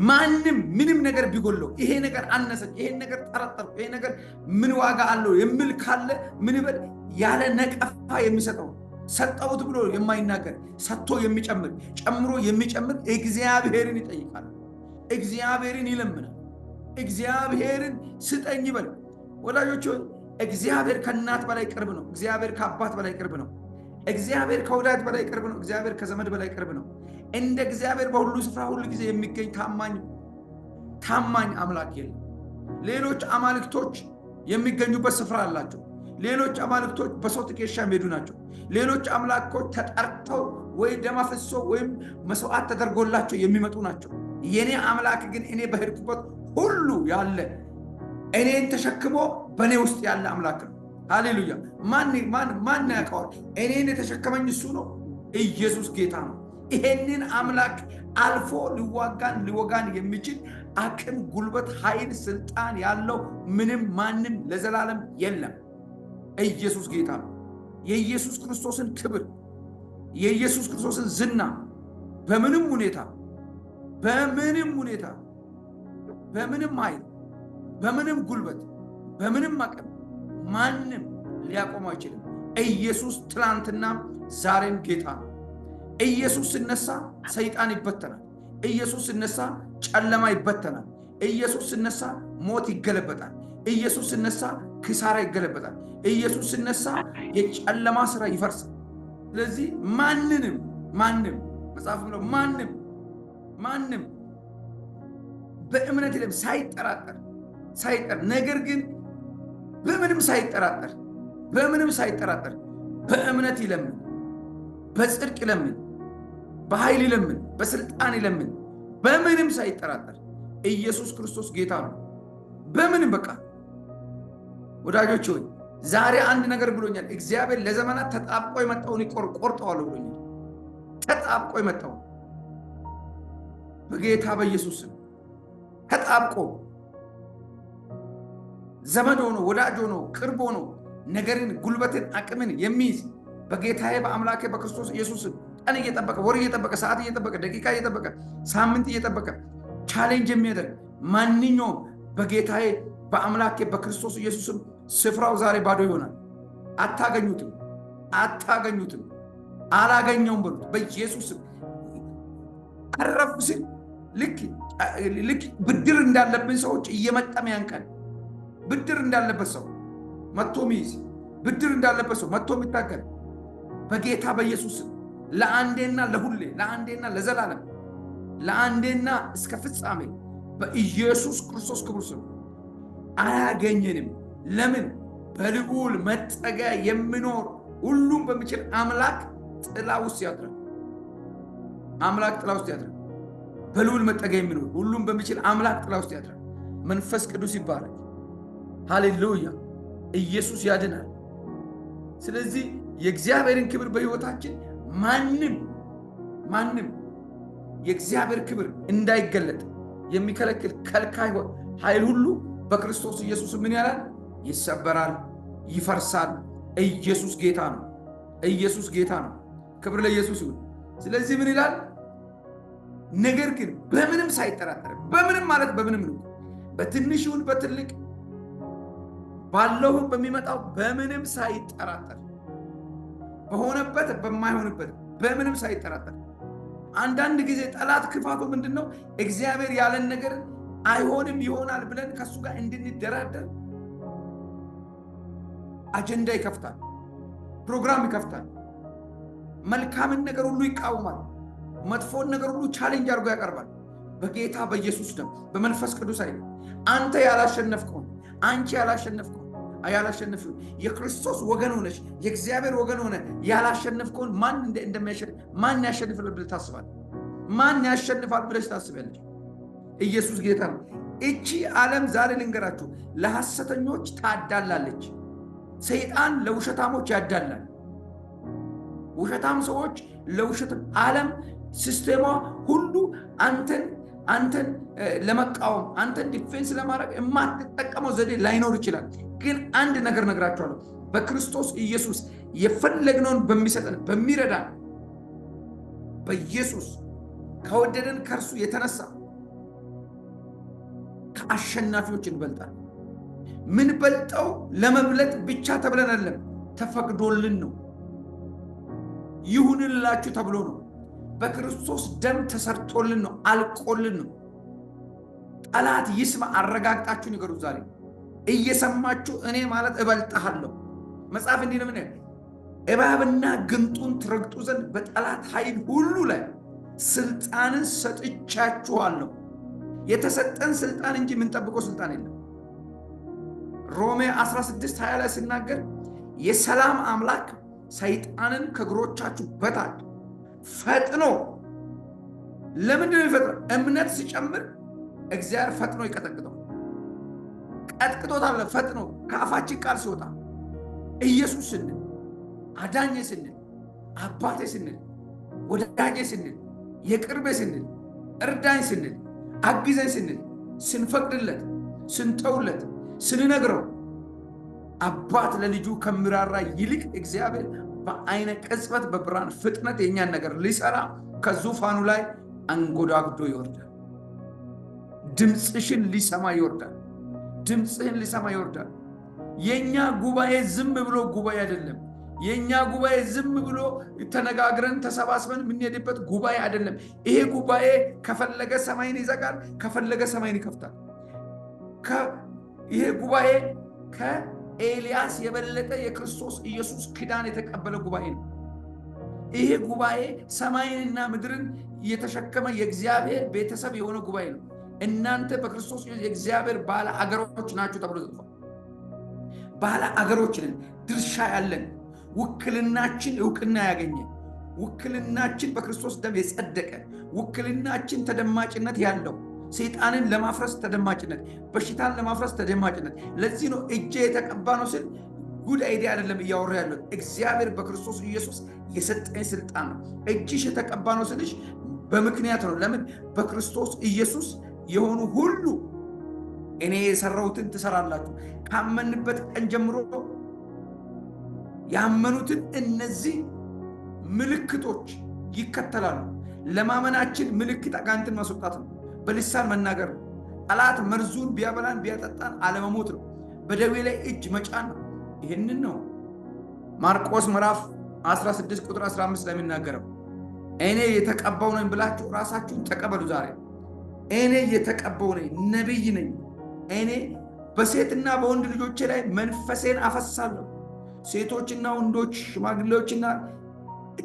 S1: ማንም ምንም ነገር ቢጎለው ይሄ ነገር አነሰኝ፣ ይሄን ነገር ጠረጠርኩ፣ ይሄ ነገር ምን ዋጋ አለው የሚል ካለ ምን ይበል? ያለ ነቀፋ የሚሰጠው ሰጠውት ብሎ የማይናገር ሰጥቶ የሚጨምር ጨምሮ የሚጨምር እግዚአብሔርን ይጠይቃል። እግዚአብሔርን ይለምናል። እግዚአብሔርን ስጠኝ ይበል። ወዳጆች ሆይ እግዚአብሔር ከእናት በላይ ቅርብ ነው። እግዚአብሔር ከአባት በላይ ቅርብ ነው። እግዚአብሔር ከወዳጅ በላይ ቅርብ ነው። እግዚአብሔር ከዘመድ በላይ ቅርብ ነው። እንደ እግዚአብሔር በሁሉ ስፍራ ሁሉ ጊዜ የሚገኝ ታማኝ አምላክ የለም። ሌሎች አማልክቶች የሚገኙበት ስፍራ አላቸው። ሌሎች አማልክቶች በሰው ትከሻ የሚሄዱ ናቸው። ሌሎች አምላኮች ተጠርተው ወይ ደም አፍሶ ወይም መስዋዕት ተደርጎላቸው የሚመጡ ናቸው። የኔ አምላክ ግን እኔ በሄድኩበት ሁሉ ያለ እኔን ተሸክሞ በእኔ ውስጥ ያለ አምላክ ነው። ሃሌሉያ! ማን ያውቀዋል? እኔን የተሸከመኝ እሱ ነው። ኢየሱስ ጌታ ነው። ይሄንን አምላክ አልፎ ሊወጋን የሚችል አቅም፣ ጉልበት፣ ኃይል፣ ስልጣን ያለው ምንም ማንም ለዘላለም የለም። ኢየሱስ ጌታ ነው። የኢየሱስ ክርስቶስን ክብር፣ የኢየሱስ ክርስቶስን ዝና በምንም ሁኔታ በምንም ኃይል፣ በምንም ጉልበት፣ በምንም አቅም ማንም ሊያቆመው አይችልም። ኢየሱስ ትላንትና ዛሬም ጌታ ነው። ኢየሱስ ሲነሳ ሰይጣን ይበተናል። ኢየሱስ ሲነሳ ጨለማ ይበተናል። ኢየሱስ ሲነሳ ሞት ይገለበጣል። ኢየሱስ ሲነሳ ክሳራ ይገለበጣል። ኢየሱስ ሲነሳ የጨለማ ስራ ይፈርሳል። ስለዚህ ማንም መጽሐፍ ብሎ ማንም በእምነት ይለም ሳይጠራጠር ነገር ግን በምንም ሳይጠራጠር በእምነት ይለምን፣ በጽድቅ ይለምን፣ በኃይል ይለምን፣ በስልጣን ይለምን፣ በምንም ሳይጠራጠር ኢየሱስ ክርስቶስ ጌታ ነው። በምንም በቃ ወዳጆች ሆይ ዛሬ አንድ ነገር ብሎኛል። እግዚአብሔር ለዘመናት ተጣብቆ የመጣውን ቆርጠዋል ብሎኛል። ተጣብቆ የመጣውን በጌታ በኢየሱስ ተጣብቆ ዘመድ ሆኖ ወዳጅ ሆኖ ቅርብ ሆኖ ነገርን፣ ጉልበትን፣ አቅምን የሚይዝ በጌታዬ በአምላኬ በክርስቶስ ኢየሱስ ቀን እየጠበቀ ወር እየጠበቀ ሰዓት እየጠበቀ ደቂቃ እየጠበቀ ሳምንት እየጠበቀ ቻሌንጅ የሚያደርግ ማንኛውም በጌታዬ በአምላኬ በክርስቶስ ኢየሱስም ስፍራው ዛሬ ባዶ ይሆናል። አታገኙትም። አላገኘውም በሉት በኢየሱስም። አረፍ ሲል ልክ ብድር እንዳለብን ሰዎች እየመጠመ ያንቀን ብድር እንዳለበት ሰው መጥቶ ሚይዝ፣ ብድር እንዳለበት ሰው መጥቶ የሚታገል በጌታ በኢየሱስ ለአንዴና ለሁሌ፣ ለአንዴና ለዘላለም፣ ለአንዴና እስከ ፍጻሜ በኢየሱስ ክርስቶስ ክቡር ስም አያገኘንም። ለምን? በልዑል መጠጊያ የሚኖር ሁሉም በሚችል አምላክ ጥላ ውስጥ ያድራል። በልዑል መጠጊያ የሚኖር ሁሉም በሚችል አምላክ ጥላ ውስጥ ያድራል። መንፈስ ቅዱስ ይባላል። ሃሌሉያ! ኢየሱስ ያድናል። ስለዚህ የእግዚአብሔርን ክብር በሕይወታችን ማንም የእግዚአብሔር ክብር እንዳይገለጥ የሚከለክል ከልካይ ኃይል ሁሉ በክርስቶስ ኢየሱስ ምን ያላል? ይሰበራል፣ ይፈርሳል። ኢየሱስ ጌታ ነው። ኢየሱስ ጌታ ነው። ክብር ለኢየሱስ ይሁን። ስለዚህ ምን ይላል? ነገር ግን በምንም ሳይጠራጠር፣ በምንም ማለት በምንም ነው፣ በትንሽ ይሁን በትልቅ ባለውም በሚመጣው በምንም ሳይጠራጠር፣ በሆነበት በማይሆንበት በምንም ሳይጠራጠር። አንዳንድ ጊዜ ጠላት ክፋቱ ምንድነው? እግዚአብሔር ያለን ነገር አይሆንም ይሆናል ብለን ከሱ ጋር እንድንደራደር አጀንዳ ይከፍታል፣ ፕሮግራም ይከፍታል። መልካምን ነገር ሁሉ ይቃወማል። መጥፎን ነገር ሁሉ ቻሌንጅ አድርጎ ያቀርባል። በጌታ በኢየሱስ ደም በመንፈስ ቅዱስ ኃይል አንተ ያላሸነፍከውን፣ አንቺ ያላሸነፍከውን፣ ያላሸነፍሽው የክርስቶስ ወገን ሆነሽ የእግዚአብሔር ወገን ሆነ ያላሸነፍከውን ማን ያሸንፋል ብለሽ ታስባለሽ? ማን ያሸንፋል ብለሽ ታስቢያለሽ? ኢየሱስ ጌታ ነው። እቺ ዓለም ዛሬ ልንገራችሁ ለሐሰተኞች ታዳላለች። ሰይጣን ለውሸታሞች ያዳላል። ውሸታም ሰዎች ለውሸት ዓለም ሲስቴሟ ሁሉ አንተን ለመቃወም አንተን ዲፌንስ ለማድረግ የማትጠቀመው ዘዴ ላይኖር ይችላል። ግን አንድ ነገር ነግራችኋለሁ። በክርስቶስ ኢየሱስ የፈለግነውን በሚሰጠን በሚረዳን በኢየሱስ ከወደደን ከእርሱ የተነሳ ከአሸናፊዎች እንበልጣለን። ምን በልጠው ለመብለጥ ብቻ ተብለን አይደለም፣ ተፈቅዶልን ነው። ይሁንላችሁ ተብሎ ነው። በክርስቶስ ደም ተሰርቶልን ነው፣ አልቆልን ነው። ጠላት ይስማ። አረጋግጣችሁ ንገሩ። ዛሬ እየሰማችሁ እኔ ማለት እበልጥሃለሁ። መጽሐፍ እንዲህ ነው፣ እባብና ግንጡን ትረግጡ ዘንድ በጠላት ኃይል ሁሉ ላይ ስልጣንን ሰጥቻችኋለሁ። የተሰጠን ስልጣን እንጂ የምንጠብቀው ስልጣን የለም። ሮሜ 16:20 ላይ ሲናገር የሰላም አምላክ ሰይጣንን ከእግሮቻችሁ በታች ፈጥኖ ለምንድን ነው የሚፈጥነው? እምነት ሲጨምር እግዚአብሔር ፈጥኖ ይቀጠቅጠው። ቀጥቅጦታል። ፈጥኖ ከአፋችን ቃል ሲወጣ ኢየሱስ ስንል፣ አዳኜ ስንል፣ አባቴ ስንል፣ ወዳጄ ስንል፣ የቅርቤ ስንል፣ እርዳኝ ስንል፣ አግዘኝ ስንል፣ ስንፈቅድለት፣ ስንተውለት፣ ስንነግረው አባት ለልጁ ከሚራራ ይልቅ እግዚአብሔር በአይነ ቅጽበት በብርሃን ፍጥነት የኛን ነገር ሊሰራ ከዙፋኑ ላይ አንጎዳጉዶ ይወርዳል። ድምፅሽን ሊሰማ ይወርዳል። ድምፅህን ሊሰማ ይወርዳል። የኛ ጉባኤ ዝም ብሎ ጉባኤ አይደለም። የኛ ጉባኤ ዝም ብሎ ተነጋግረን ተሰባስበን የምንሄድበት ጉባኤ አይደለም። ይሄ ጉባኤ ከፈለገ ሰማይን ይዘጋል፣ ከፈለገ ሰማይን ይከፍታል። ይሄ ጉባኤ ከኤልያስ የበለጠ የክርስቶስ ኢየሱስ ኪዳን የተቀበለ ጉባኤ ነው። ይሄ ጉባኤ ሰማይንና ምድርን የተሸከመ የእግዚአብሔር ቤተሰብ የሆነ ጉባኤ ነው። እናንተ በክርስቶስ የእግዚአብሔር ባለ አገሮች ናችሁ ተብሎ ተጽፏል። ባለ አገሮች ነን፣ ድርሻ ያለን፣ ውክልናችን እውቅና ያገኘ፣ ውክልናችን በክርስቶስ ደም የጸደቀ፣ ውክልናችን ተደማጭነት ያለው፣ ሰይጣንን ለማፍረስ ተደማጭነት፣ በሽታን ለማፍረስ ተደማጭነት። ለዚህ ነው እጄ የተቀባ ነው ስል ጉድ አይዲያ አይደለም እያወራ ያለው። እግዚአብሔር በክርስቶስ ኢየሱስ የሰጠኝ ስልጣን ነው። እጅሽ የተቀባ ነው ስልሽ በምክንያት ነው። ለምን? በክርስቶስ ኢየሱስ የሆኑ ሁሉ እኔ የሰራሁትን ትሰራላችሁ። ካመንበት ቀን ጀምሮ ያመኑትን እነዚህ ምልክቶች ይከተላሉ። ለማመናችን ምልክት አጋንንትን ማስወጣት ነው። በልሳን መናገር ነው። ጠላት መርዙን ቢያበላን ቢያጠጣን አለመሞት ነው። በደዌ ላይ እጅ መጫን ነው። ይህንን ነው ማርቆስ ምዕራፍ 16 ቁጥር 15 ላይ የሚናገረው። እኔ የተቀባው ነኝ ብላችሁ ራሳችሁን ተቀበሉ። ዛሬ እኔ የተቀባው ነኝ፣ ነቢይ ነኝ። እኔ በሴትና በወንድ ልጆቼ ላይ መንፈሴን አፈሳለሁ። ሴቶችና ወንዶች፣ ሽማግሌዎችና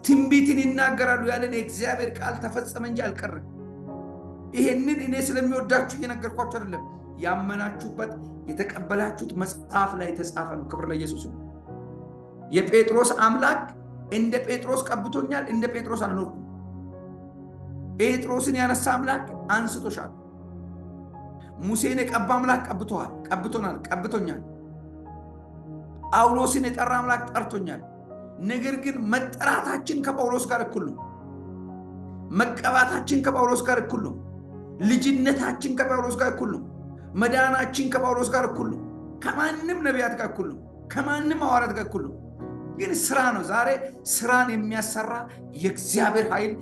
S1: ትንቢትን ይናገራሉ ያለን የእግዚአብሔር ቃል ተፈጸመ እንጂ አልቀረም። ይሄንን እኔ ስለሚወዳችሁ እየነገርኳችሁ አይደለም። ያመናችሁበት የተቀበላችሁት መጽሐፍ ላይ የተጻፈ ነው። ክብር ለኢየሱስ ነው። የጴጥሮስ አምላክ እንደ ጴጥሮስ ቀብቶኛል፣ እንደ ጴጥሮስ አልኖርኩም። ጴጥሮስን ያነሳ አምላክ አንስቶሻል። ሙሴን የቀባ አምላክ ቀብቶናል፣ ቀብቶኛል። ጳውሎስን የጠራ አምላክ ጠርቶኛል። ነገር ግን መጠራታችን ከጳውሎስ ጋር እኩል ነው። መቀባታችን ከጳውሎስ ጋር እኩል ነው። ልጅነታችን ከጳውሎስ ጋር እኩል ነው። መዳናችን ከጳውሎስ ጋር እኩል ነው። ከማንም ነቢያት ጋር እኩል ነው። ከማንም ሐዋርያት ጋር እኩል ነው። ግን ስራ ነው። ዛሬ ስራን የሚያሰራ የእግዚአብሔር ኃይል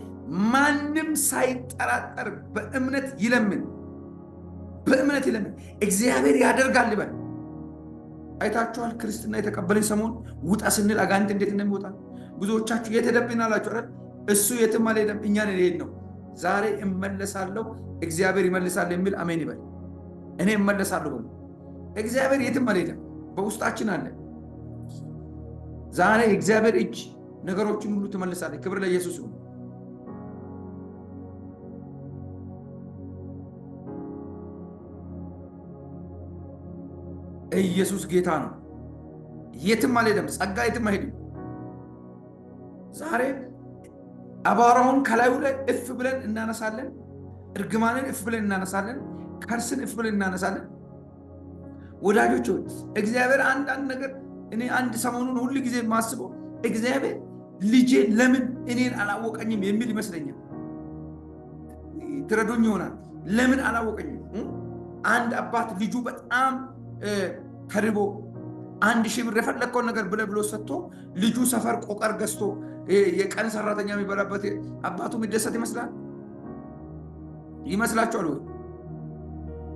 S1: ማንም ሳይጠራጠር በእምነት ይለምን፣ በእምነት ይለምን። እግዚአብሔር ያደርጋል ይበል። አይታችኋል። ክርስትና የተቀበለኝ ሰሞን ውጣ ስንል አጋንንት እንዴት እንደሚወጣ ብዙዎቻችሁ የት ሄደብን አላችሁ አይደል? እሱ የትም አልሄደም፣ እኛን ሄድ ነው። ዛሬ እመለሳለሁ፣ እግዚአብሔር ይመልሳል የሚል አሜን ይበል። እኔ እመለሳለሁ በሉ። እግዚአብሔር የትም አልሄደም፣ በውስጣችን አለ። ዛሬ እግዚአብሔር እጅ ነገሮችን ሁሉ ትመልሳለች። ክብር ለኢየሱስ ይሁን። ኢየሱስ ጌታ ነው። የትም አልሄደም። ጸጋ የትም አይሄድም። ዛሬ አቧራውን ከላዩ ላይ እፍ ብለን እናነሳለን። እርግማንን እፍ ብለን እናነሳለን። ከርስን እፍ ብለን እናነሳለን። ወዳጆች እግዚአብሔር አንዳንድ ነገር እኔ አንድ ሰሞኑን ሁሉ ጊዜ የማስበው እግዚአብሔር ልጄ ለምን እኔን አላወቀኝም የሚል ይመስለኛል። ትረዱኝ ይሆናል። ለምን አላወቀኝም? አንድ አባት ልጁ በጣም ተርቦ 1000 ብር የፈለግከውን ነገር ብሎ ሰጥቶ ልጁ ሰፈር ቆቀር ገዝቶ የቀን ሰራተኛ የሚበላበት አባቱ የሚደሰት ይመስላችኋል ወይ?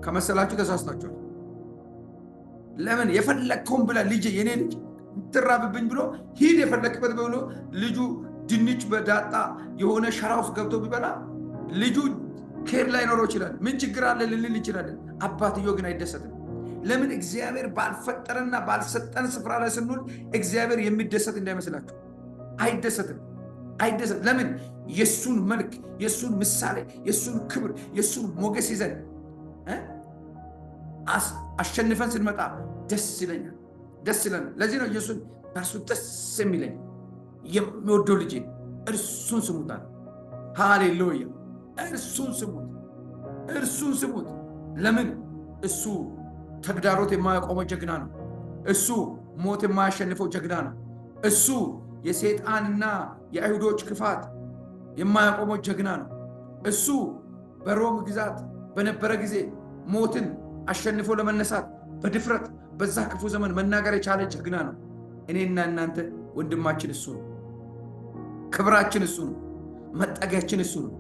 S1: ከመሰላችሁ ተሳስታችኋል። ለምን የፈለግከውን ብላ ልጄ የኔ ልጅ ትራብብኝ ብሎ ሂድ የፈለግበት ብሎ ልጁ ድንች በዳጣ የሆነ ሸራ ውስጥ ገብቶ ቢበላ ልጁ ኬር ላይ ኖሮ ይችላል። ምን ችግር አለ ልንል ይችላለን። አባትዮ ግን አይደሰትም። ለምን? እግዚአብሔር ባልፈጠረና ባልሰጠን ስፍራ ላይ ስንውል እግዚአብሔር የሚደሰት እንዳይመስላችሁ። አይደሰትም። ለምን? የሱን መልክ፣ የሱን ምሳሌ፣ የሱን ክብር፣ የሱን ሞገስ ይዘን አሸንፈን ስንመጣ ደስ ይለኛል። ለዚህ ነው ኢየሱስ በእርሱ ደስ የሚለኝ የሚወደው ልጄ እርሱን ስሙታል። ሃሌሉያ! እርሱን ስሙት። ለምን? እሱ ተግዳሮት የማያቆመው ጀግና ነው። እሱ ሞት የማያሸንፈው ጀግና ነው። እሱ የሰይጣንና የአይሁዶች ክፋት የማያቆመው ጀግና ነው። እሱ በሮም ግዛት በነበረ ጊዜ ሞትን አሸንፎ ለመነሳት በድፍረት በዛ ክፉ ዘመን መናገር የቻለ ጀግና ነው። እኔና እናንተ ወንድማችን እሱ ነው። ክብራችን እሱ ነው። መጠጊያችን እሱ ነው።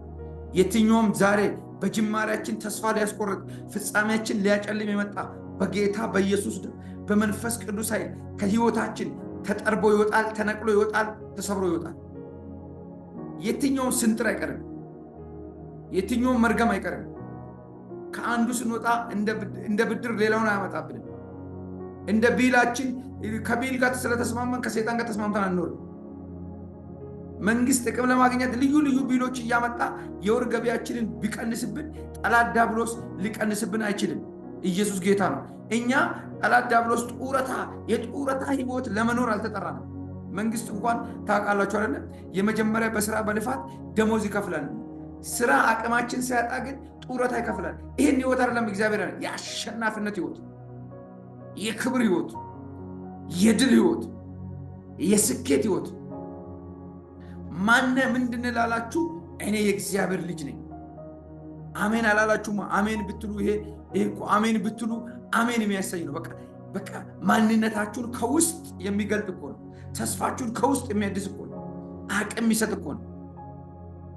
S1: የትኛውም ዛሬ በጅማሬያችን ተስፋ ሊያስቆርጥ ፍጻሜያችን ሊያጨልም የመጣ በጌታ በኢየሱስ ደም በመንፈስ ቅዱስ ኃይል ከህይወታችን ተጠርቦ ይወጣል፣ ተነቅሎ ይወጣል፣ ተሰብሮ ይወጣል። የትኛውም ስንጥር አይቀርም። የትኛውም መርገም አይቀርም። ከአንዱ ስንወጣ እንደ ብድር ሌላውን አያመጣብንም። እንደ ቢላችን ከቢል ጋር ስለተስማማን ከሰይጣን ጋር ተስማምተን አንኖርም። መንግስት ጥቅም ለማግኘት ልዩ ልዩ ቢሎች እያመጣ የወር ገቢያችንን ቢቀንስብን ጠላት ዲያብሎስ ሊቀንስብን አይችልም። ኢየሱስ ጌታ ነው። እኛ ጠላት ዲያብሎስ የጡረታ ህይወት ለመኖር አልተጠራንም። መንግስት እንኳን ታውቃላችሁ አይደል? የመጀመሪያ በስራ በልፋት ደሞዝ ይከፍላል። ስራ አቅማችን ሲያጣ ግን ጡረታ ይከፍላል። ይህን ህይወት አይደለም እግዚአብሔር ያለ የአሸናፊነት ህይወት፣ የክብር ህይወት፣ የድል ህይወት፣ የስኬት ህይወት። ማነ ምንድን ላላችሁ እኔ የእግዚአብሔር ልጅ ነኝ። አሜን አላላችሁማ? አሜን ብትሉ ይሄ እኮ አሜን ብትሉ አሜን የሚያሰኝ ነው። በቃ ማንነታችሁን ከውስጥ የሚገልጥ እኮ ነው። ተስፋችሁን ከውስጥ የሚያድስ እኮ ነው። አቅም የሚሰጥ እኮ ነው።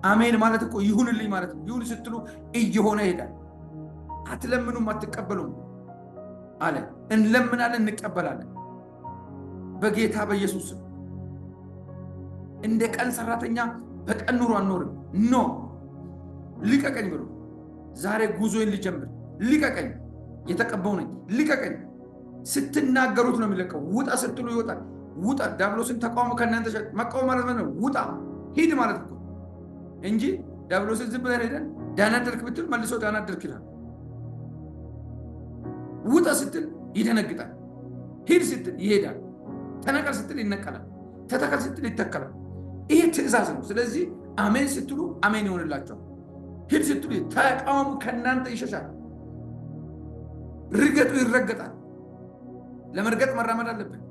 S1: አሜን ማለት እኮ ይሁንልኝ ማለት ነው። ይሁን ስትሉ እየሆነ ይሄዳል። አትለምኑም አትቀበሉም አለ። እንለምናለን እንቀበላለን። በጌታ በኢየሱስ እንደ ቀን ሰራተኛ በቀን ኑሮ አንኖርም። ኖ ልቀቀኝ ብሎ ዛሬ ጉዞዬን ልጀምር። ልቀቀኝ፣ የተቀባው ነኝ፣ ልቀቀኝ። ስትናገሩት ነው የሚለቀው። ውጣ ስትሉ ይወጣል። ውጣ። ዲያብሎስን ተቃውሞ ከእናንተ መቃወም ማለት ነው። ውጣ ሂድ ማለት ነው እንጂ ዲያብሎስን ዝም ብለን ሄደን ዳናደርክ ብትል መልሶ ዳናደርክ ይላል። ውጣ ስትል ይደነግጣል። ሂድ ስትል ይሄዳል። ተነቀል ስትል ይነቀላል። ተተከል ስትል ይተከላል። ይሄ ትእዛዝ ነው። ስለዚህ አሜን ስትሉ አሜን ይሆንላቸዋል። ሂድ ስትሉ ተቃውሞ ከእናንተ ይሸሻል። ርገጡ ይረገጣል። ለመርገጥ መራመድ አለብን።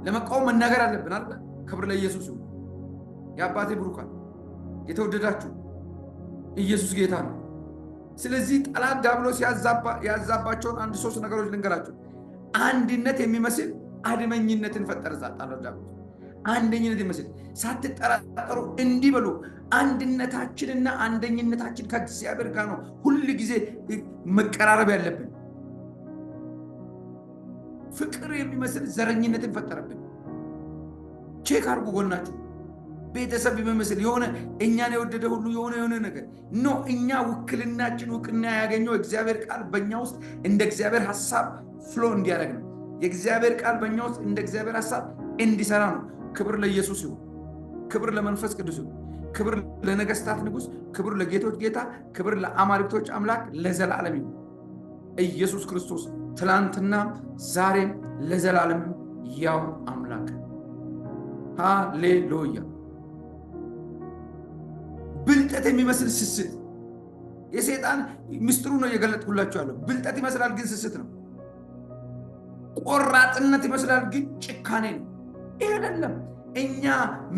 S1: ለመቃወም መናገር አለብን አለ። ክብር ለኢየሱስ ይሁን። የአባቴ ብሩካን የተወደዳችሁ ኢየሱስ ጌታ ነው። ስለዚህ ጠላት ዲያብሎስ ያዛባቸውን አንድ 3 ነገሮች ልንገራችሁ። አንድነት የሚመስል አድመኝነትን ፈጠረ። ዛጣለው ዲያብሎስ አንደኝነት ይመስል ሳትጠራጠሩ እንዲህ በሉ፣ አንድነታችንና አንደኝነታችን ከእግዚአብሔር ጋር ነው። ሁል ጊዜ መቀራረብ ያለብን። ፍቅር የሚመስል ዘረኝነትን ፈጠረብን። ቼክ አድርጉ ጎናችሁ። ቤተሰብ የሚመስል የሆነ እኛን የወደደ ሁሉ የሆነ ነገር ኖ። እኛ ውክልናችን እውቅና ያገኘው እግዚአብሔር ቃል በእኛ ውስጥ እንደ እግዚአብሔር ሐሳብ ፍሎ እንዲያደርግ ነው። የእግዚአብሔር ቃል በእኛ ውስጥ እንደ እግዚአብሔር ሐሳብ እንዲሰራ ነው። ክብር ለኢየሱስ ይሁን። ክብር ለመንፈስ ቅዱስ ይሁን። ክብር ለነገስታት ንጉሥ፣ ክብር ለጌቶች ጌታ፣ ክብር ለአማልክቶች አምላክ ለዘላለም ይሁን። ኢየሱስ ክርስቶስ ትላንትና ዛሬም ለዘላለም ያው አምላክ። ሃሌሉያ። ብልጠት የሚመስል ስስት የሰይጣን ምስጢሩ ነው እየገለጥኩላችሁ ያለው። ብልጠት ይመስላል ግን ስስት ነው። ቆራጥነት ይመስላል ግን ጭካኔ ነው። ይሄ አይደለም። እኛ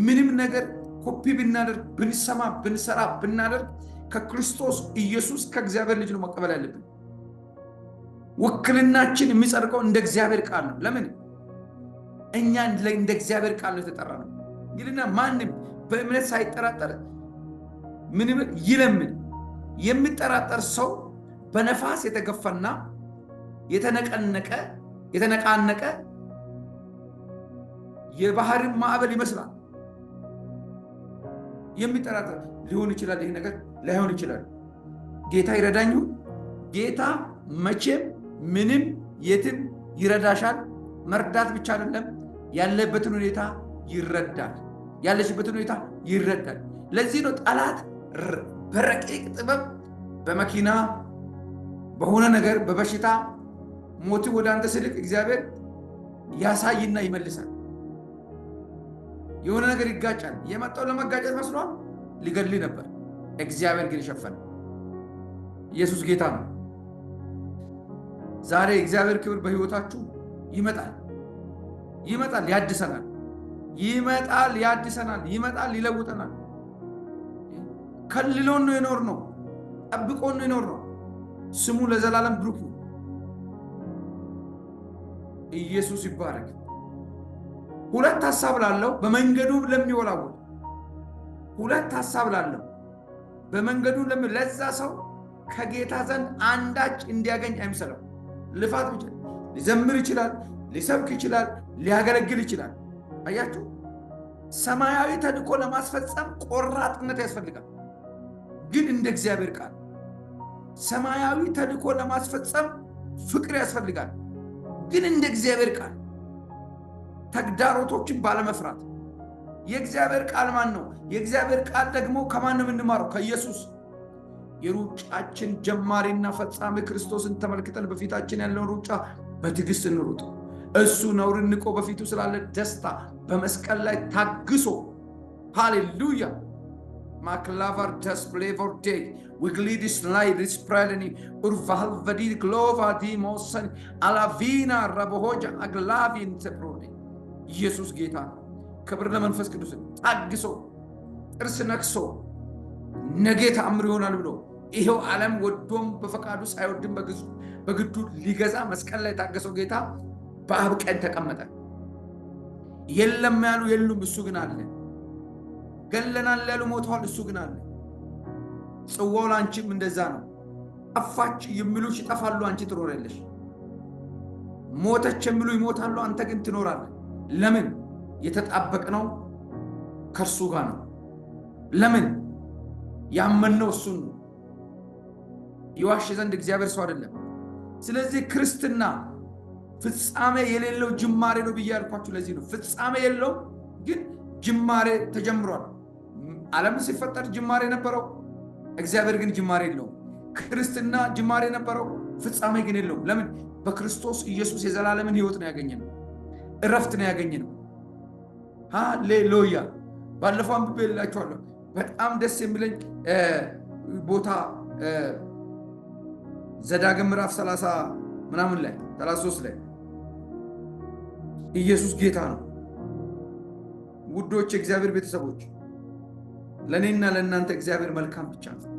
S1: ምንም ነገር ኮፒ ብናደርግ፣ ብንሰማ፣ ብንሰራ፣ ብናደርግ ከክርስቶስ ኢየሱስ ከእግዚአብሔር ልጅ ነው መቀበል ያለብን። ውክልናችን የሚጸድቀው እንደ እግዚአብሔር ቃል ነው። ለምን? እኛ እንደ እግዚአብሔር ቃል ነው የተጠራ ነው ይልና ማንም በእምነት ሳይጠራጠር ምንም ይለምን። የሚጠራጠር ሰው በነፋስ የተገፋና የተነቃነቀ የባህርን ማዕበል ይመስላል። የሚጠራጠር ሊሆን ይችላል፣ ይሄ ነገር ላይሆን ይችላል። ጌታ ይረዳኝ። ጌታ መቼም ምንም የትም ይረዳሻል። መርዳት ብቻ አይደለም፣ ያለበትን ሁኔታ ይረዳል። ያለሽበትን ሁኔታ ይረዳል። ለዚህ ነው ጠላት በረቂቅ ጥበብ በመኪና በሆነ ነገር በበሽታ ሞት ወደ አንተ ስልክ እግዚአብሔር ያሳይና ይመልሳል። የሆነ ነገር ይጋጫል። የመጣው ለመጋጨት መስሏል፣ ሊገድል ነበር። እግዚአብሔር ግን ሸፈነ። ኢየሱስ ጌታ ነው። ዛሬ እግዚአብሔር ክብር በህይወታችሁ ይመጣል፣ ያድሰናል። ይመጣል፣ ይለውጠናል። ከልሎን ነው የኖር ነው፣ ጠብቆን ነው የኖር ነው። ስሙ ለዘላለም ብሩክ ነው። ኢየሱስ ይባረክ። ሁለት ሐሳብ ላለው በመንገዱ ለሚወላወል ሁለት ሐሳብ ላለው በመንገዱ ለዛ ሰው ከጌታ ዘንድ አንዳች እንዲያገኝ አይምሰለው። ልፋት ብቻ ሊዘምር ይችላል፣ ሊሰብክ ይችላል፣ ሊያገለግል ይችላል። አያችሁ፣ ሰማያዊ ተልእኮ ለማስፈጸም ቆራጥነት ያስፈልጋል። ግን እንደ እግዚአብሔር ቃል ሰማያዊ ተልእኮ ለማስፈጸም ፍቅር ያስፈልጋል። ግን እንደ እግዚአብሔር ቃል ተግዳሮቶችን ባለመፍራት የእግዚአብሔር ቃል ማን ነው? የእግዚአብሔር ቃል ደግሞ ከማን ነው የምንማረው? ከኢየሱስ። የሩጫችን ጀማሪና ፈጻሚ ክርስቶስን ተመልክተን በፊታችን ያለውን ሩጫ በትዕግስት እንሩጥ። እሱ ነውርን ንቆ በፊቱ ስላለ ደስታ በመስቀል ላይ ታግሶ ሃሌሉያ ማክላቫር ደስ ብሌቨር ዴይ ዊግሊዲስ ላይ ሪስፕራይለኒ ኡርቫልቨዲ ግሎቫ ዲሞሰን አላቪና ረበሆጃ አግላቪን ተፕሮዲ። ኢየሱስ ጌታ ነው። ክብር ለመንፈስ ቅዱስ። ታግሶ ጥርስ ነክሶ ነገ ተአምር ይሆናል ብሎ ይሄው ዓለም ወዶም በፈቃዱ ሳይወድም በግዱ ሊገዛ መስቀል ላይ ታገሰው ጌታ በአብ ቀኝ ተቀመጠ። የለም ያሉ የሉም፣ እሱ ግን አለ። ገለናል ያሉ ሞተዋል፣ እሱ ግን አለ። ጽዋው ላንቺም እንደዛ ነው። ጠፋች የሚሉሽ ይጠፋሉ፣ አንቺ ትኖሪያለሽ። ሞተች የሚሉ ይሞታሉ፣ አንተ ግን ትኖራለህ። ለምን? የተጣበቅነው ከእርሱ ጋር ነው። ለምን? ያመንነው እሱን ነው። ይዋሽ ዘንድ እግዚአብሔር ሰው አይደለም። ስለዚህ ክርስትና ፍጻሜ የሌለው ጅማሬ ነው ብዬ ያልኳችሁ ለዚህ ነው። ፍጻሜ የለው ግን ጅማሬ ተጀምሯል። ዓለም ሲፈጠር ጅማሬ ነበረው፣ እግዚአብሔር ግን ጅማሬ የለውም። ክርስትና ጅማሬ ነበረው፣ ፍጻሜ ግን የለውም። ለምን? በክርስቶስ ኢየሱስ የዘላለምን ሕይወት ነው ያገኘነው፣ እረፍት ነው ያገኘነው። ሃሌሉያ። ባለፈው አንብቤላችኋለሁ። በጣም ደስ የሚለኝ ቦታ ዘዳግም ምዕራፍ 30 ምናምን ላይ 33 ላይ ኢየሱስ ጌታ ነው። ውዶች የእግዚአብሔር ቤተሰቦች፣ ለእኔና ለእናንተ እግዚአብሔር መልካም ብቻ ነው።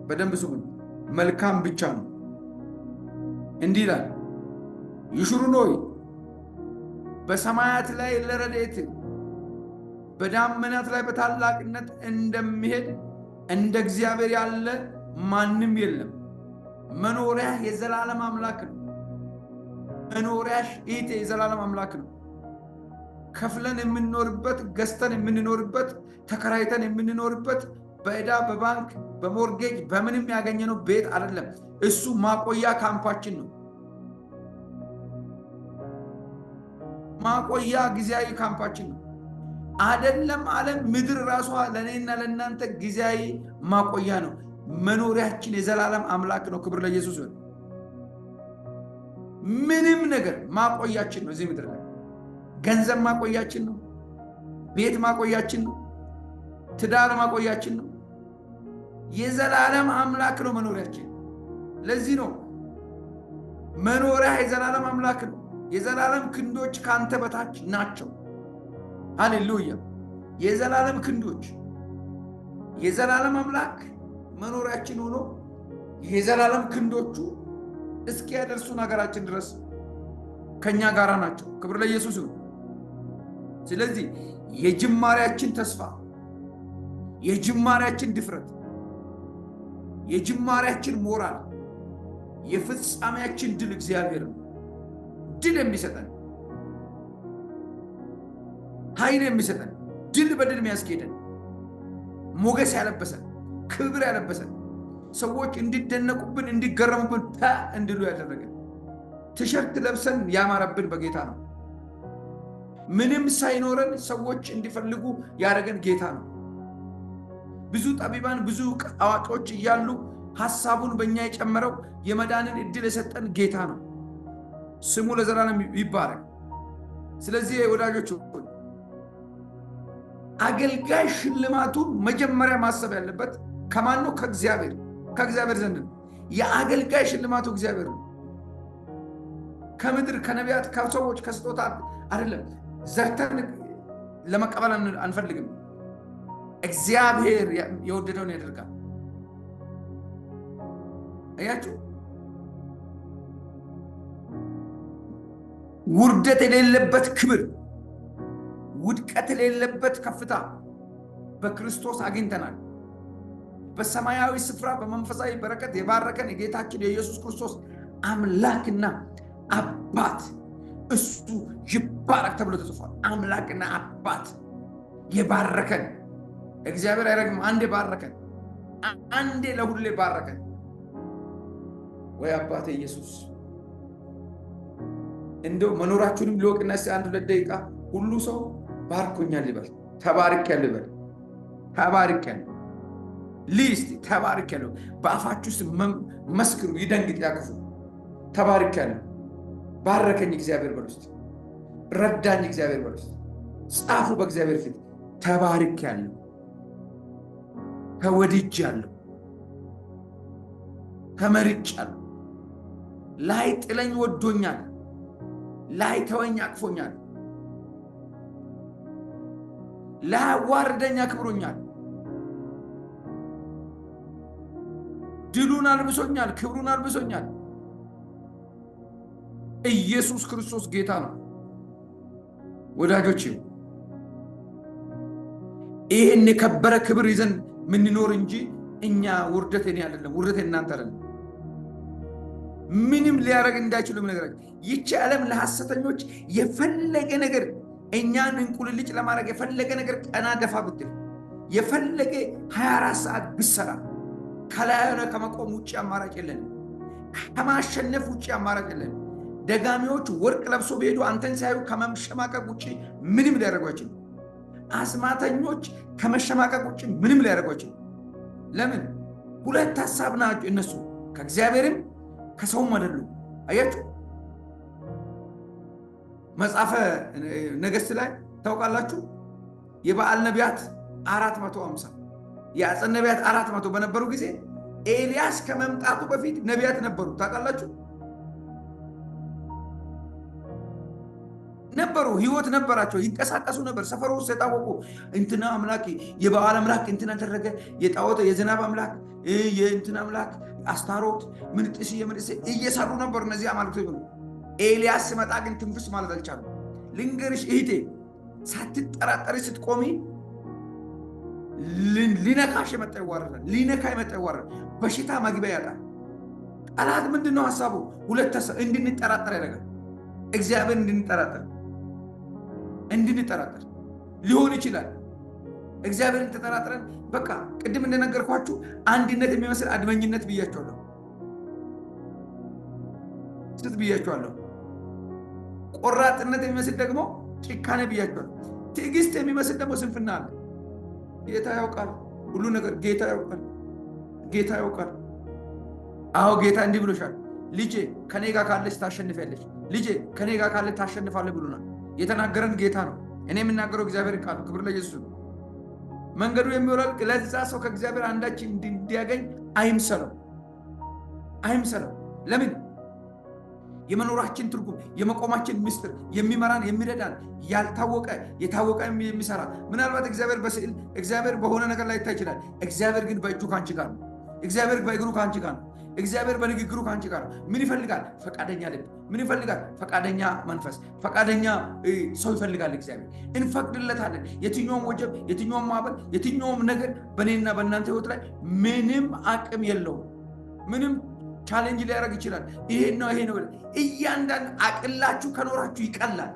S1: በደንብ ስሙን፣ መልካም ብቻ ነው። እንዲህ ይላል፣ ይሹሩን ሆይ በሰማያት ላይ ለረድኤት በዳመናት ላይ በታላቅነት እንደሚሄድ እንደ እግዚአብሔር ያለ ማንም የለም። መኖሪያ የዘላለም አምላክ ነው። መኖሪያሽ ኢቴ የዘላለም አምላክ ነው። ከፍለን የምንኖርበት፣ ገዝተን የምንኖርበት፣ ተከራይተን የምንኖርበት፣ በዕዳ በባንክ በሞርጌጅ በምንም ያገኘነው ቤት አይደለም። እሱ ማቆያ ካምፓችን ነው። ማቆያ ጊዜያዊ ካምፓችን ነው። አይደለም ዓለም ምድር ራሷ ለእኔና ለእናንተ ጊዜያዊ ማቆያ ነው። መኖሪያችን የዘላለም አምላክ ነው። ክብር ለኢየሱስ ይሁን። ምንም ነገር ማቆያችን ነው እዚህ ምድር ላይ። ገንዘብ ማቆያችን ነው። ቤት ማቆያችን ነው። ትዳር ማቆያችን ነው። የዘላለም አምላክ ነው መኖሪያችን። ለዚህ ነው መኖሪያ የዘላለም አምላክ ነው። የዘላለም ክንዶች ካንተ በታች ናቸው። ሃሌሉያ! የዘላለም ክንዶች፣ የዘላለም አምላክ መኖሪያችን ሆኖ የዘላለም ክንዶቹ እስኪያደርሱን ሀገራችን ድረስ ከኛ ጋር ናቸው። ክብር ለኢየሱስ ይሁን። ስለዚህ የጅማሬያችን ተስፋ፣ የጅማሬያችን ድፍረት፣ የጅማሬያችን ሞራል፣ የፍጻሜያችን ድል እግዚአብሔር ነው። ድል የሚሰጠን፣ ኃይል የሚሰጠን፣ ድል በድል የሚያስኬደን፣ ሞገስ ያለበሰን፣ ክብር ያለበሰን፣ ሰዎች እንዲደነቁብን እንዲገረሙብን እንዲሉ ያደረገን፣ ቲሸርት ለብሰን ያማረብን በጌታ ነው። ምንም ሳይኖረን ሰዎች እንዲፈልጉ ያደረገን ጌታ ነው። ብዙ ጠቢባን ብዙ አዋቂዎች እያሉ ሐሳቡን በእኛ የጨመረው የመዳንን እድል የሰጠን ጌታ ነው። ስሙ ለዘላለም ይባረክ። ስለዚህ ወዳጆች አገልጋይ ሽልማቱን መጀመሪያ ማሰብ ያለበት ከማን ነው? ከእግዚአብሔር ዘንድ ነው። የአገልጋይ ሽልማቱ እግዚአብሔር ነው። ከምድር ከነቢያት ከሰዎች ከስጦታ አይደለም። ዘርተን ለመቀበል አንፈልግም። እግዚአብሔር የወደደውን ያደርጋል። አያችሁ፣ ውርደት የሌለበት ክብር፣ ውድቀት የሌለበት ከፍታ በክርስቶስ አግኝተናል። በሰማያዊ ስፍራ በመንፈሳዊ በረከት የባረከን የጌታችን የኢየሱስ ክርስቶስ አምላክና አባት እሱ ይባረክ ተብሎ ተጽፏል። አምላክና አባት የባረከን እግዚአብሔር አይረግም። አንዴ ባረከን፣ አንዴ ለሁሌ ባረከን። ወይ አባቴ ኢየሱስ፣ እንደው መኖራችሁንም ሊወቅና አንድ 2 ደቂቃ ሁሉ ሰው ባርኮኛል ይበል፣ ተባርኬያለሁ ይበል። ተባርኬያለሁ ሊስት ተባርኬያለሁ። በአፋችሁ ውስጥ መስክሩ፣ ይደንግጥ ያክፉ። ተባርኬያለሁ፣ ባረከኝ እግዚአብሔር በል ውስጥ፣ ረዳኝ እግዚአብሔር በል ውስጥ ጻፉ። በእግዚአብሔር ፊት ተባርኬያለሁ፣ ተወድጃለሁ፣ ተመርጫለሁ። ላይ ጥለኝ ወዶኛል፣ ላይ ተወኝ አቅፎኛል፣ ላዋርደኝ አክብሮኛል፣ ድሉን አልብሶኛል፣ ክብሩን አልብሶኛል። ኢየሱስ ክርስቶስ ጌታ ነው። ወዳጆች ይህን የከበረ ክብር ይዘን ምንኖር እንጂ እኛ ውርደት የኔ አይደለም፣ ውርደት እናንተ አይደለም። ምንም ሊያረግ እንዳይችሉም ነገር ይህች ዓለም ለሐሰተኞች የፈለገ ነገር እኛን እንቁልልጭ ለማድረግ የፈለገ ነገር ቀና ደፋ ብትል፣ የፈለገ 24 ሰዓት ብሰራ ከላይ ሆነ ከመቆም ውጭ አማራጭ የለንም። ከማሸነፍ ውጭ አማራጭ የለንም። ደጋሚዎች ወርቅ ለብሶ ቢሄዱ አንተን ሳይሉ ከመሸማቀቅ ውጭ ምንም ሊያደርጉ አይችሉም። አስማተኞች ከመሸማቀቅ ውጭ ምንም ሊያደርጉ አይችሉም። ለምን? ሁለት ሐሳብ ናቸው እነሱ፣ ከእግዚአብሔርም ከሰውም አይደሉም። አያችሁ፣ መጽሐፈ ነገሥት ላይ ታውቃላችሁ፣ የበዓል ነቢያት 450 የአጸን ነቢያት 400 በነበሩ ጊዜ ኤልያስ ከመምጣቱ በፊት ነቢያት ነበሩ። ታውቃላችሁ፣ ነበሩ፣ ህይወት ነበራቸው፣ ይንቀሳቀሱ ነበር። ሰፈሩ ውስጥ የታወቁ እንትና አምላክ የበዓል አምላክ እንትና ተደረገ፣ የጣዖት የዝናብ አምላክ የእንትና አምላክ አስታሮት ምንጥስ የምንጥስ እየሰሩ ነበር እነዚህ አማልክቶች ብሎ። ኤልያስ ሲመጣ ግን ትንፍስ ማለት አልቻለም። ልንገርሽ እህቴ፣ ሳትጠራጠሪ ስትቆሚ ሊነካሽ የመጣ ይዋረዳል፣ ሊነካ የመጣ ይዋረዳል። በሽታ መግቢያ ያጣል። ጠላት ምንድነው ሐሳቡ? ሁለት እንድንጠራጠር ያደርጋል። እግዚአብሔር እንድንጠራጠር ሊሆን ይችላል። እግዚአብሔርን ተጠራጥረን በቃ ቅድም እንደነገርኳችሁ አንድነት የሚመስል አድመኝነት ብያቸዋለሁ፣ ስት ብያቸዋለሁ። ቆራጥነት የሚመስል ደግሞ ጭካኔ ብያቸዋለሁ። ትዕግስት የሚመስል ደግሞ ስንፍና አለ። ጌታ ያውቃል ሁሉ ነገር፣ ጌታ ያውቃል፣ ጌታ ያውቃል። አዎ ጌታ እንዲህ ብሎሻል፣ ልጄ ከኔ ጋር ካለች ታሸንፊያለሽ፣ ልጄ ከኔ ጋር ካለች ታሸንፋለህ ብሎናል። የተናገረን ጌታ ነው። እኔ የምናገረው እግዚአብሔር ቃል ነው። ክብር ለኢየሱስ ነው። መንገዱ የሚወላልቅ ለዛ ሰው ከእግዚአብሔር አንዳች እንዲያገኝ አይምሰለው። ለምን? የመኖራችን ትርጉም፣ የመቆማችን ምስጢር፣ የሚመራን የሚረዳን ያልታወቀ የታወቀ የሚሰራ ምናልባት እግዚአብሔር በስዕል እግዚአብሔር በሆነ ነገር ላይ ይታይ ይችላል። እግዚአብሔር ግን በእጁ ካንቺ ጋር ነው። እግዚአብሔር በእግሩ ካንቺ ጋር ነው። እግዚአብሔር በንግግሩ ካንቺ ጋር ነው። ምን ይፈልጋል? ፈቃደኛ ልብ። ምን ይፈልጋል? ፈቃደኛ መንፈስ፣ ፈቃደኛ ሰው ይፈልጋል። እግዚአብሔር እንፈቅድለታለን። የትኛውም ወጀብ፣ የትኛውም ማዕበል፣ የትኛውም ነገር በእኔና በእናንተ ህይወት ላይ ምንም አቅም የለውም። ምንም ቻሌንጅ ሊያደርግ ይችላል። ይሄ ነው እያንዳንድ አቅላችሁ ከኖራችሁ ይቀላል፣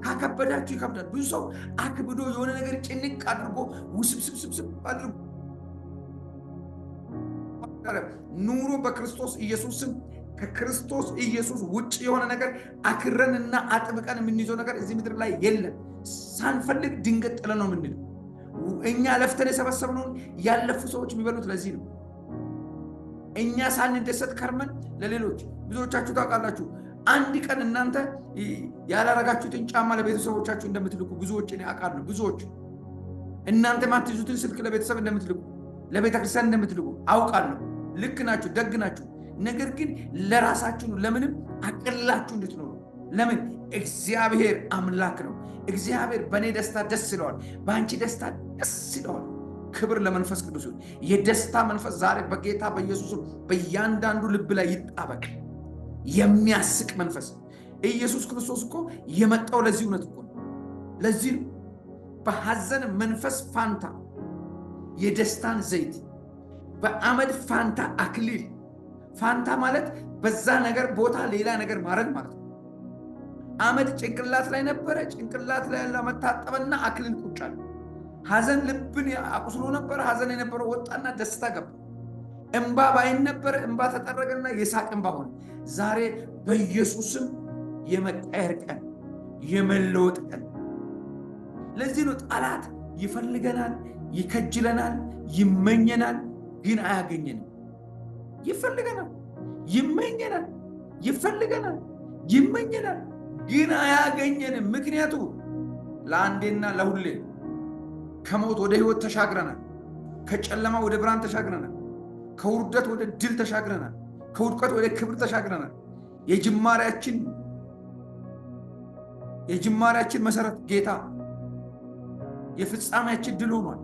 S1: ካከበዳችሁ ይከብዳል። ብዙ ሰው አክብዶ የሆነ ነገር ጭንቅ አድርጎ ውስብስብስብ አድርጎ ኑሮ በክርስቶስ ኢየሱስም ከክርስቶስ ኢየሱስ ውጭ የሆነ ነገር አክረንና አጥብቀን የምንይዘው ነገር እዚህ ምድር ላይ የለም። ሳንፈልግ ድንገት ጥለን ነው የምንለው። እኛ ለፍተን የሰበሰብነውን ያለፉ ሰዎች የሚበሉት ለዚህ ነው። እኛ ሳንደሰት ከርመን ለሌሎች ብዙዎቻችሁ ታውቃላችሁ። አንድ ቀን እናንተ ያላረጋችሁትን ጫማ ለቤተሰቦቻችሁ እንደምትልኩ ብዙዎች እኔ አውቃለሁ። ብዙዎች እናንተ ማትይዙትን ስልክ ለቤተሰብ እንደምትልኩ ለቤተክርስቲያን እንደምትልኩ አውቃለሁ። ልክ ናችሁ፣ ደግ ናችሁ። ነገር ግን ለራሳችሁ ነው። ለምንም አቅላችሁ እንድትኖሩ። ለምን? እግዚአብሔር አምላክ ነው። እግዚአብሔር በእኔ ደስታ ደስ ይለዋል፣ በአንቺ ደስታ ደስ ይለዋል። ክብር ለመንፈስ ቅዱስ ይሁን። የደስታ መንፈስ ዛሬ በጌታ በኢየሱስ በእያንዳንዱ ልብ ላይ ይጣበቅ። የሚያስቅ መንፈስ። ኢየሱስ ክርስቶስ እኮ የመጣው ለዚህ እውነት እኮ ነው። ለዚህ ነው በሐዘን መንፈስ ፋንታ የደስታን ዘይት፣ በአመድ ፋንታ አክሊል። ፋንታ ማለት በዛ ነገር ቦታ ሌላ ነገር ማድረግ ማለት ነው። አመድ ጭንቅላት ላይ ነበረ፣ ጭንቅላት ላይ ለመታጠበና አክሊል ቁጭ አለ። ሐዘን ልብን አቁስሎ ነበር። ሐዘን የነበረው ወጣና ደስታ ገባ። እንባ ባይን ነበር፣ እንባ ተጠረገና የሳቅ እንባ ሆነ። ዛሬ በኢየሱስም የመቀየር ቀን፣ የመለወጥ ቀን። ለዚህ ነው ጠላት ይፈልገናል፣ ይከጅለናል፣ ይመኘናል፣ ግን አያገኘንም። ይፈልገናል፣ ይመኘናል፣ ይፈልገናል፣ ይመኘናል፣ ግን አያገኘንም። ምክንያቱ ለአንዴና ለሁሌ ከሞት ወደ ህይወት ተሻግረናል። ከጨለማ ወደ ብርሃን ተሻግረናል። ከውርደት ወደ ድል ተሻግረናል። ከውድቀት ወደ ክብር ተሻግረናል። የጅማሬያችን መሰረት ጌታ፣ የፍጻሜያችን ድል ሆኗል።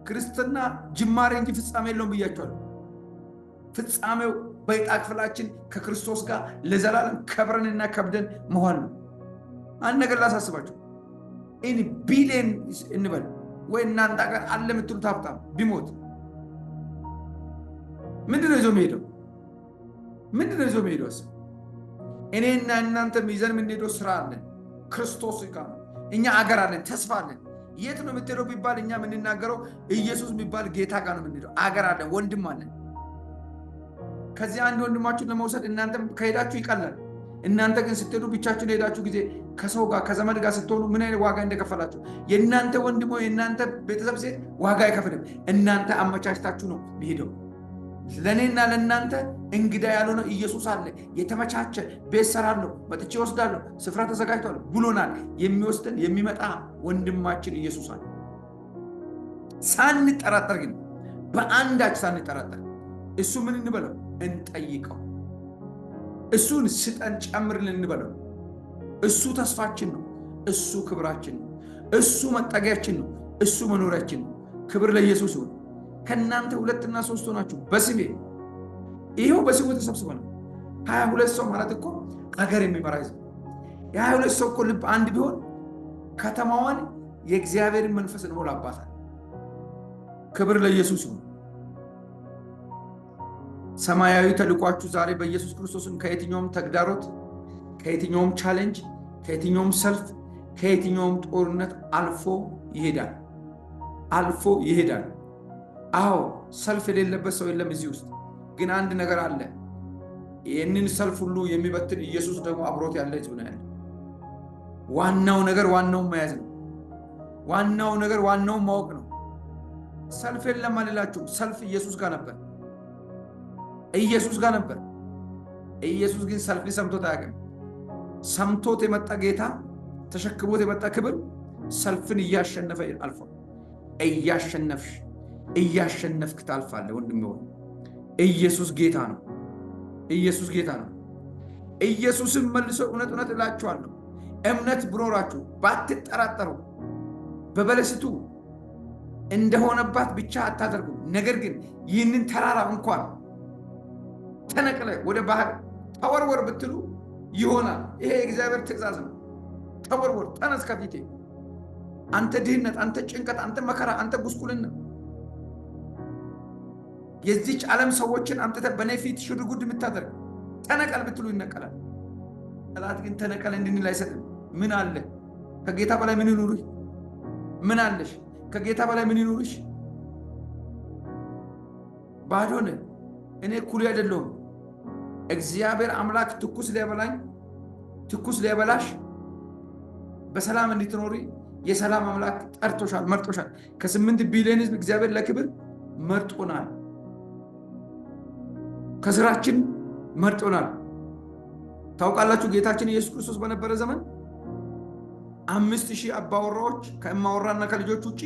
S1: ክርስትና ጅማሬ እንጂ ፍጻሜ የለውም ብያቸዋለሁ። ፍጻሜው በዕጣ ክፍላችን ከክርስቶስ ጋር ለዘላለም ከብረንና ከብደን መሆን ነው። አንድ ነገር ላሳስባቸው። ኢን ቢሊየን እንበል ወይ እናንተ ጋር አለ የምትሉት ሀብታም ቢሞት ምንድነው ይዞ የሚሄደው? ምንድነው ይዞ የሚሄደው? እኔና እናንተ ይዘን የምንሄደው ስራ አለን። ክርስቶስ ጋር እኛ አገር አለን፣ ተስፋ አለን። የት ነው የምትሄደው ቢባል እኛ የምንናገረው ኢየሱስ የሚባል ጌታ ጋር ነው የምንሄደው። አገር አለን፣ ወንድም አለን። ከዚህ አንድ ወንድማችሁን ለመውሰድ እናንተም ከሄዳችሁ ይቀላል። እናንተ ግን ስትሄዱ ብቻችሁን ሄዳችሁ ጊዜ ከሰው ጋር ከዘመድ ጋር ስትሆኑ ምን አይነት ዋጋ እንደከፈላችሁ የእናንተ ወንድሞ የእናንተ ቤተሰብ ሴት ዋጋ አይከፍልም። እናንተ አመቻችታችሁ ነው የሚሄደው። ለእኔና ለእናንተ እንግዳ ያልሆነ ኢየሱስ አለ። የተመቻቸ ቤት ሰራለሁ፣ መጥቼ ወስዳለሁ፣ ስፍራ ተዘጋጅቷል ብሎናል። የሚወስደን የሚመጣ ወንድማችን ኢየሱስ አለ። ሳንጠራጠር ግን በአንዳች ሳንጠራጠር እሱ ምን እንበለው? እንጠይቀው። እሱን ስጠን ጨምርልን እንበለው። እሱ ተስፋችን ነው። እሱ ክብራችን ነው። እሱ መጠጊያችን ነው። እሱ መኖሪያችን ነው። ክብር ለኢየሱስ ይሁን። ከእናንተ 2 እና 3 ሆናችሁ በስሜ ይሄው በስሙ ተሰብስበናል። 22 ሰው ማለት እኮ አገር የሚመራ ህዝብ። የ22 ሰው እኮ ልብ አንድ ቢሆን ከተማዋን የእግዚአብሔርን መንፈስ እንሞላባታል። ክብር ለኢየሱስ ይሁን። ሰማያዊ ተልኳችሁ ዛሬ በኢየሱስ ክርስቶስም ከየትኛውም ተግዳሮት፣ ከየትኛውም ቻሌንጅ፣ ከየትኛውም ሰልፍ፣ ከየትኛውም ጦርነት አልፎ ይሄዳል። አልፎ ይሄዳል። አዎ ሰልፍ የሌለበት ሰው የለም እዚህ ውስጥ። ግን አንድ ነገር አለ። ይህንን ሰልፍ ሁሉ የሚበትን ኢየሱስ ደግሞ አብሮት ያለ ህዝብ ነው ያለ። ዋናው ነገር ዋናውን መያዝ ነው። ዋናው ነገር ዋናውን ማወቅ ነው። ሰልፍ የለም አልላችሁም። ሰልፍ ኢየሱስ ጋር ነበር። ኢየሱስ ጋር ነበር። ኢየሱስ ግን ሰልፍ ሰምቶት አያውቅም። ሰምቶት የመጣ ጌታ ተሸክሞት የመጣ ክብር ሰልፍን እያሸነፈ አልፏል። እያሸነፍክ ታልፋለህ ወንድሜ ሆይ። ኢየሱስ ጌታ ነው። ኢየሱስ ጌታ ነው። ኢየሱስም መልሶ እውነት እውነት እላችኋለሁ እምነት ብኖራችሁ ባትጠራጠሩ በበለሲቱ እንደሆነባት ብቻ አታደርጉ፣ ነገር ግን ይህንን ተራራ እንኳን ተነቅለ ወደ ባህር ተወርወር ብትሉ ይሆናል። ይሄ የእግዚአብሔር ትእዛዝ ነው። ተወርወር፣ ተነስ ከፊቴ። አንተ ድህነት፣ አንተ ጭንቀት፣ አንተ መከራ፣ አንተ ጉስቁልና፣ የዚች ዓለም ሰዎችን አምጥተህ በእኔ ፊት ሽርጉድ የምታደርግ ተነቀል ብትሉ ይነቀላል። ጠላት ግን ተነቀል እንድንል አይሰጥም። ምን አለ ከጌታ በላይ ምን ይኑርሽ? ምን አለሽ ከጌታ በላይ ምን ይኑርሽ? ባዶ ነህ። እኔ ኩሊ አይደለሁም። እግዚአብሔር አምላክ ትኩስ ሊያበላኝ ትኩስ ሊያበላሽ በሰላም እንድትኖሪ የሰላም አምላክ ጠርቶሻል፣ መርጦሻል። ከ8 ቢሊዮን ህዝብ እግዚአብሔር ለክብር መርጦናል። ከስራችን መርጦናል። ታውቃላችሁ ጌታችን ኢየሱስ ክርስቶስ በነበረ ዘመን 5000 አባወራዎች ከእማወራና ከልጆች ውጪ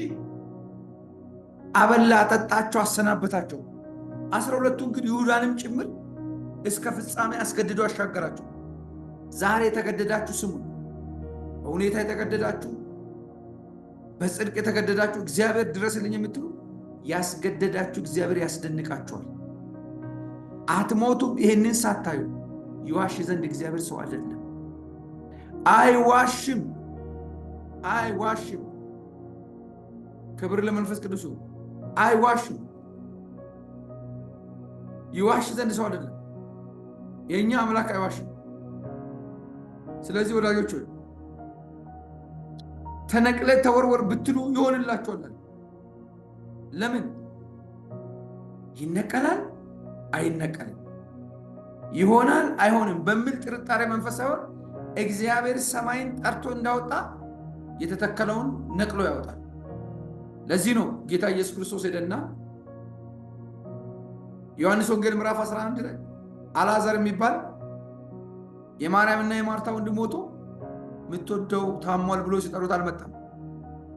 S1: አበላ፣ አጠጣቸው፣ አሰናበታቸው። 12ቱን ግን ይሁዳንም ጭምር እስከ ፍጻሜ አስገድዶ አሻገራቸው። ዛሬ የተገደዳችሁ ስሙ። በሁኔታ የተገደዳችሁ፣ በጽድቅ የተገደዳችሁ፣ እግዚአብሔር ድረስልኝ የምትሉ ያስገደዳችሁ እግዚአብሔር ያስደንቃችኋል። አትሞቱም። ይህንን ሳታዩ ይዋሽ ዘንድ እግዚአብሔር ሰው አይደለም። አይዋሽም። ክብር ለመንፈስ ቅዱስ። አይዋሽም። ይዋሽ ዘንድ ሰው አይደለም። የኛ አምላክ አይዋሽም። ስለዚህ ወዳጆች ሆይ ተነቅለ ተወርወር ብትሉ ይሆንላችኋል። ለምን ይነቀላል? አይነቀልም። ይሆናል አይሆንም በሚል ጥርጣሬ መንፈስ ሳይሆን እግዚአብሔር ሰማይን ጠርቶ እንዳወጣ የተተከለውን ነቅሎ ያወጣል። ለዚህ ነው ጌታ ኢየሱስ ክርስቶስ ሄደና ዮሐንስ ወንጌል ምዕራፍ 11 ላይ አልዓዛር የሚባል የማርያምና የማርታ ወንድም ሞቶ የምትወደው ታሟል ብሎ ሲጠሩት አልመጣም።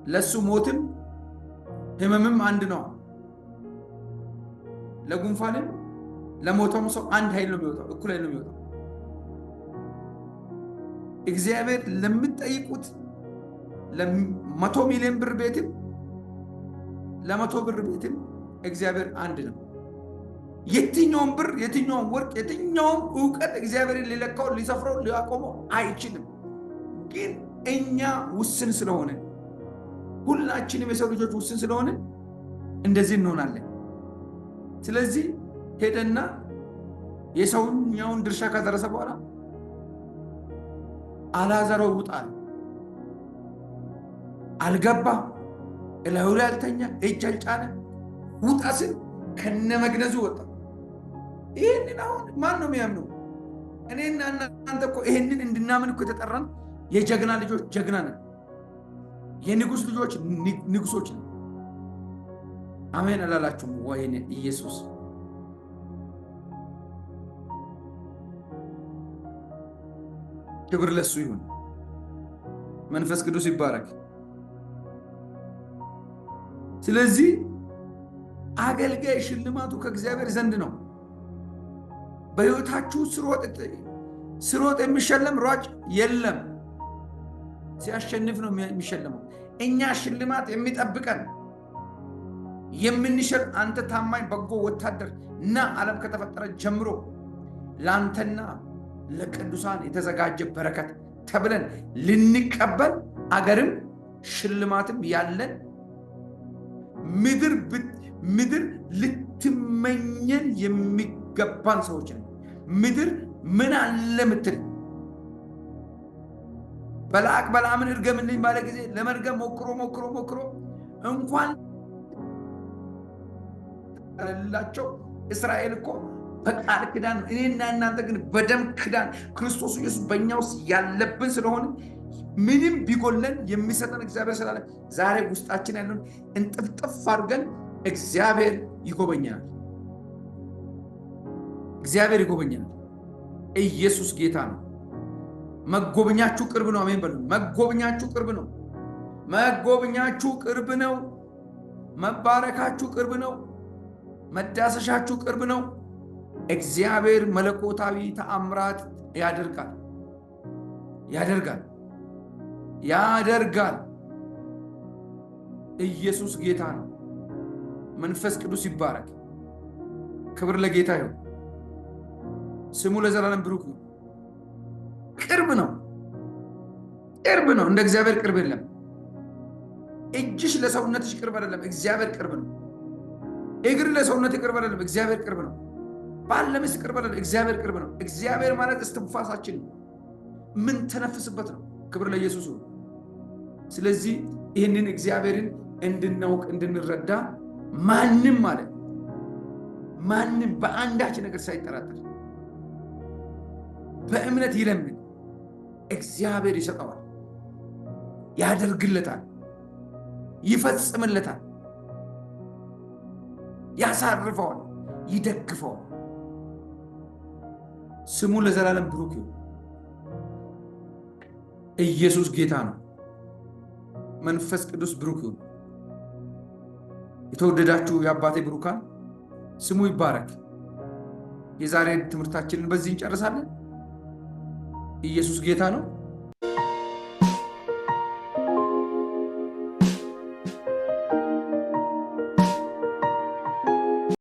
S1: ለሱ ሞትም ህመምም አንድ ነው። ለጉንፋንም ለሞተም ሰው አንድ ኃይል ነው የሚወጣው፣ እኩል ኃይል ነው የሚወጣው። እግዚአብሔር ለምትጠይቁት ለ100 ሚሊዮን ብር ቤትም ለ100 ብር ቤትም እግዚአብሔር አንድ ነው። የትኛውም ብር፣ የትኛውም ወርቅ፣ የትኛውም ዕውቀት እግዚአብሔርን ሊለካው፣ ሊሰፍረው፣ ሊያቆመው አይችልም። ግን እኛ ውስን ስለሆነ፣ ሁላችንም የሰው ልጆች ውስን ስለሆነ እንደዚህ እንሆናለን። ስለዚህ ሄደና የሰውኛውን ድርሻ ከደረሰ በኋላ አልዓዛር ውጣል። አልገባ፣ እላዩ ላይ አልተኛ፣ እጅ አልጫነ። ውጣ ስል ከነ መግነዙ ወጣ። ይህንን አሁን ማን ነው የሚያምነው? እኔና እናንተ እኮ ይህንን እንድናምን እኮ የተጠራን የጀግና ልጆች ጀግና ነን። የንጉስ ልጆች ንጉሶች ነን። አሜን አላላችሁም? ወይኔ ኢየሱስ ክብር ለሱ ይሁን። መንፈስ ቅዱስ ይባረክ። ስለዚህ አገልጋይ ሽልማቱ ከእግዚአብሔር ዘንድ ነው። በሕይወታችሁ ስሮጥ የሚሸለም ሯጭ የለም። ሲያሸንፍ ነው የሚሸለመው። እኛ ሽልማት የሚጠብቀን የምንሸል አንተ ታማኝ በጎ ወታደር እና ዓለም ከተፈጠረ ጀምሮ ለአንተና ለቅዱሳን የተዘጋጀ በረከት ተብለን ልንቀበል አገርም ሽልማትም ያለን ምድር ልትመኘን የሚገባን ሰዎች ነን። ምድር ምን አለ ምትል በለዓቅ በለዓምን እርገምልኝ ባለ ጊዜ ለመርገም ሞክሮ እንኳን ላቸው እስራኤል እኮ በቃል ኪዳን፣ እኔና እናንተ ግን በደም ኪዳን ክርስቶስ ኢየሱስ በእኛ ውስጥ ያለብን ስለሆነ ምንም ቢጎለን የሚሰጠን እግዚአብሔር ስላለ ዛሬ ውስጣችን ያለውን እንጥፍጥፍ አድርገን እግዚአብሔር ይጎበኛል። እግዚአብሔር ይጎበኛል። ኢየሱስ ጌታ ነው። መጎብኛችሁ ቅርብ ነው። አሜን በሉ። መጎብኛችሁ ቅርብ ነው። መጎብኛችሁ ቅርብ ነው። መባረካችሁ ቅርብ ነው። መዳሰሻችሁ ቅርብ ነው። እግዚአብሔር መለኮታዊ ተአምራት ያደርጋል። ኢየሱስ ጌታ ነው። መንፈስ ቅዱስ ይባረክ። ክብር ለጌታ ይሁን። ስሙ ለዘላለም ብሩክ ነው። ቅርብ ነው። እንደ እግዚአብሔር ቅርብ የለም። እጅሽ ለሰውነትሽ ቅርብ አይደለም፣ እግዚአብሔር ቅርብ ነው። እግር ለሰውነት ቅርብ አይደለም፣ እግዚአብሔር ቅርብ ነው። ባል ለሚስት ቅርብ አይደለም፣ እግዚአብሔር ቅርብ ነው። እግዚአብሔር ማለት እስትንፋሳችን ምን ተነፍስበት ነው። ክብር ለኢየሱስ ይሁን። ስለዚህ ይህንን እግዚአብሔርን እንድናውቅ እንድንረዳ ማንም በአንዳች ነገር ሳይጠራጠር በእምነት ይለምን፣ እግዚአብሔር ይሰጠዋል፣ ያደርግለታል፣ ይፈጽምለታል፣ ያሳርፈዋል፣ ይደግፈዋል። ስሙ ለዘላለም ብሩክ ይሁን። ኢየሱስ ጌታ ነው። መንፈስ ቅዱስ ብሩክ ይሁን። የተወደዳችሁ የአባቴ ብሩካን ስሙ ይባረክ። የዛሬ ትምህርታችንን በዚህ እንጨርሳለን። ኢየሱስ ጌታ ነው።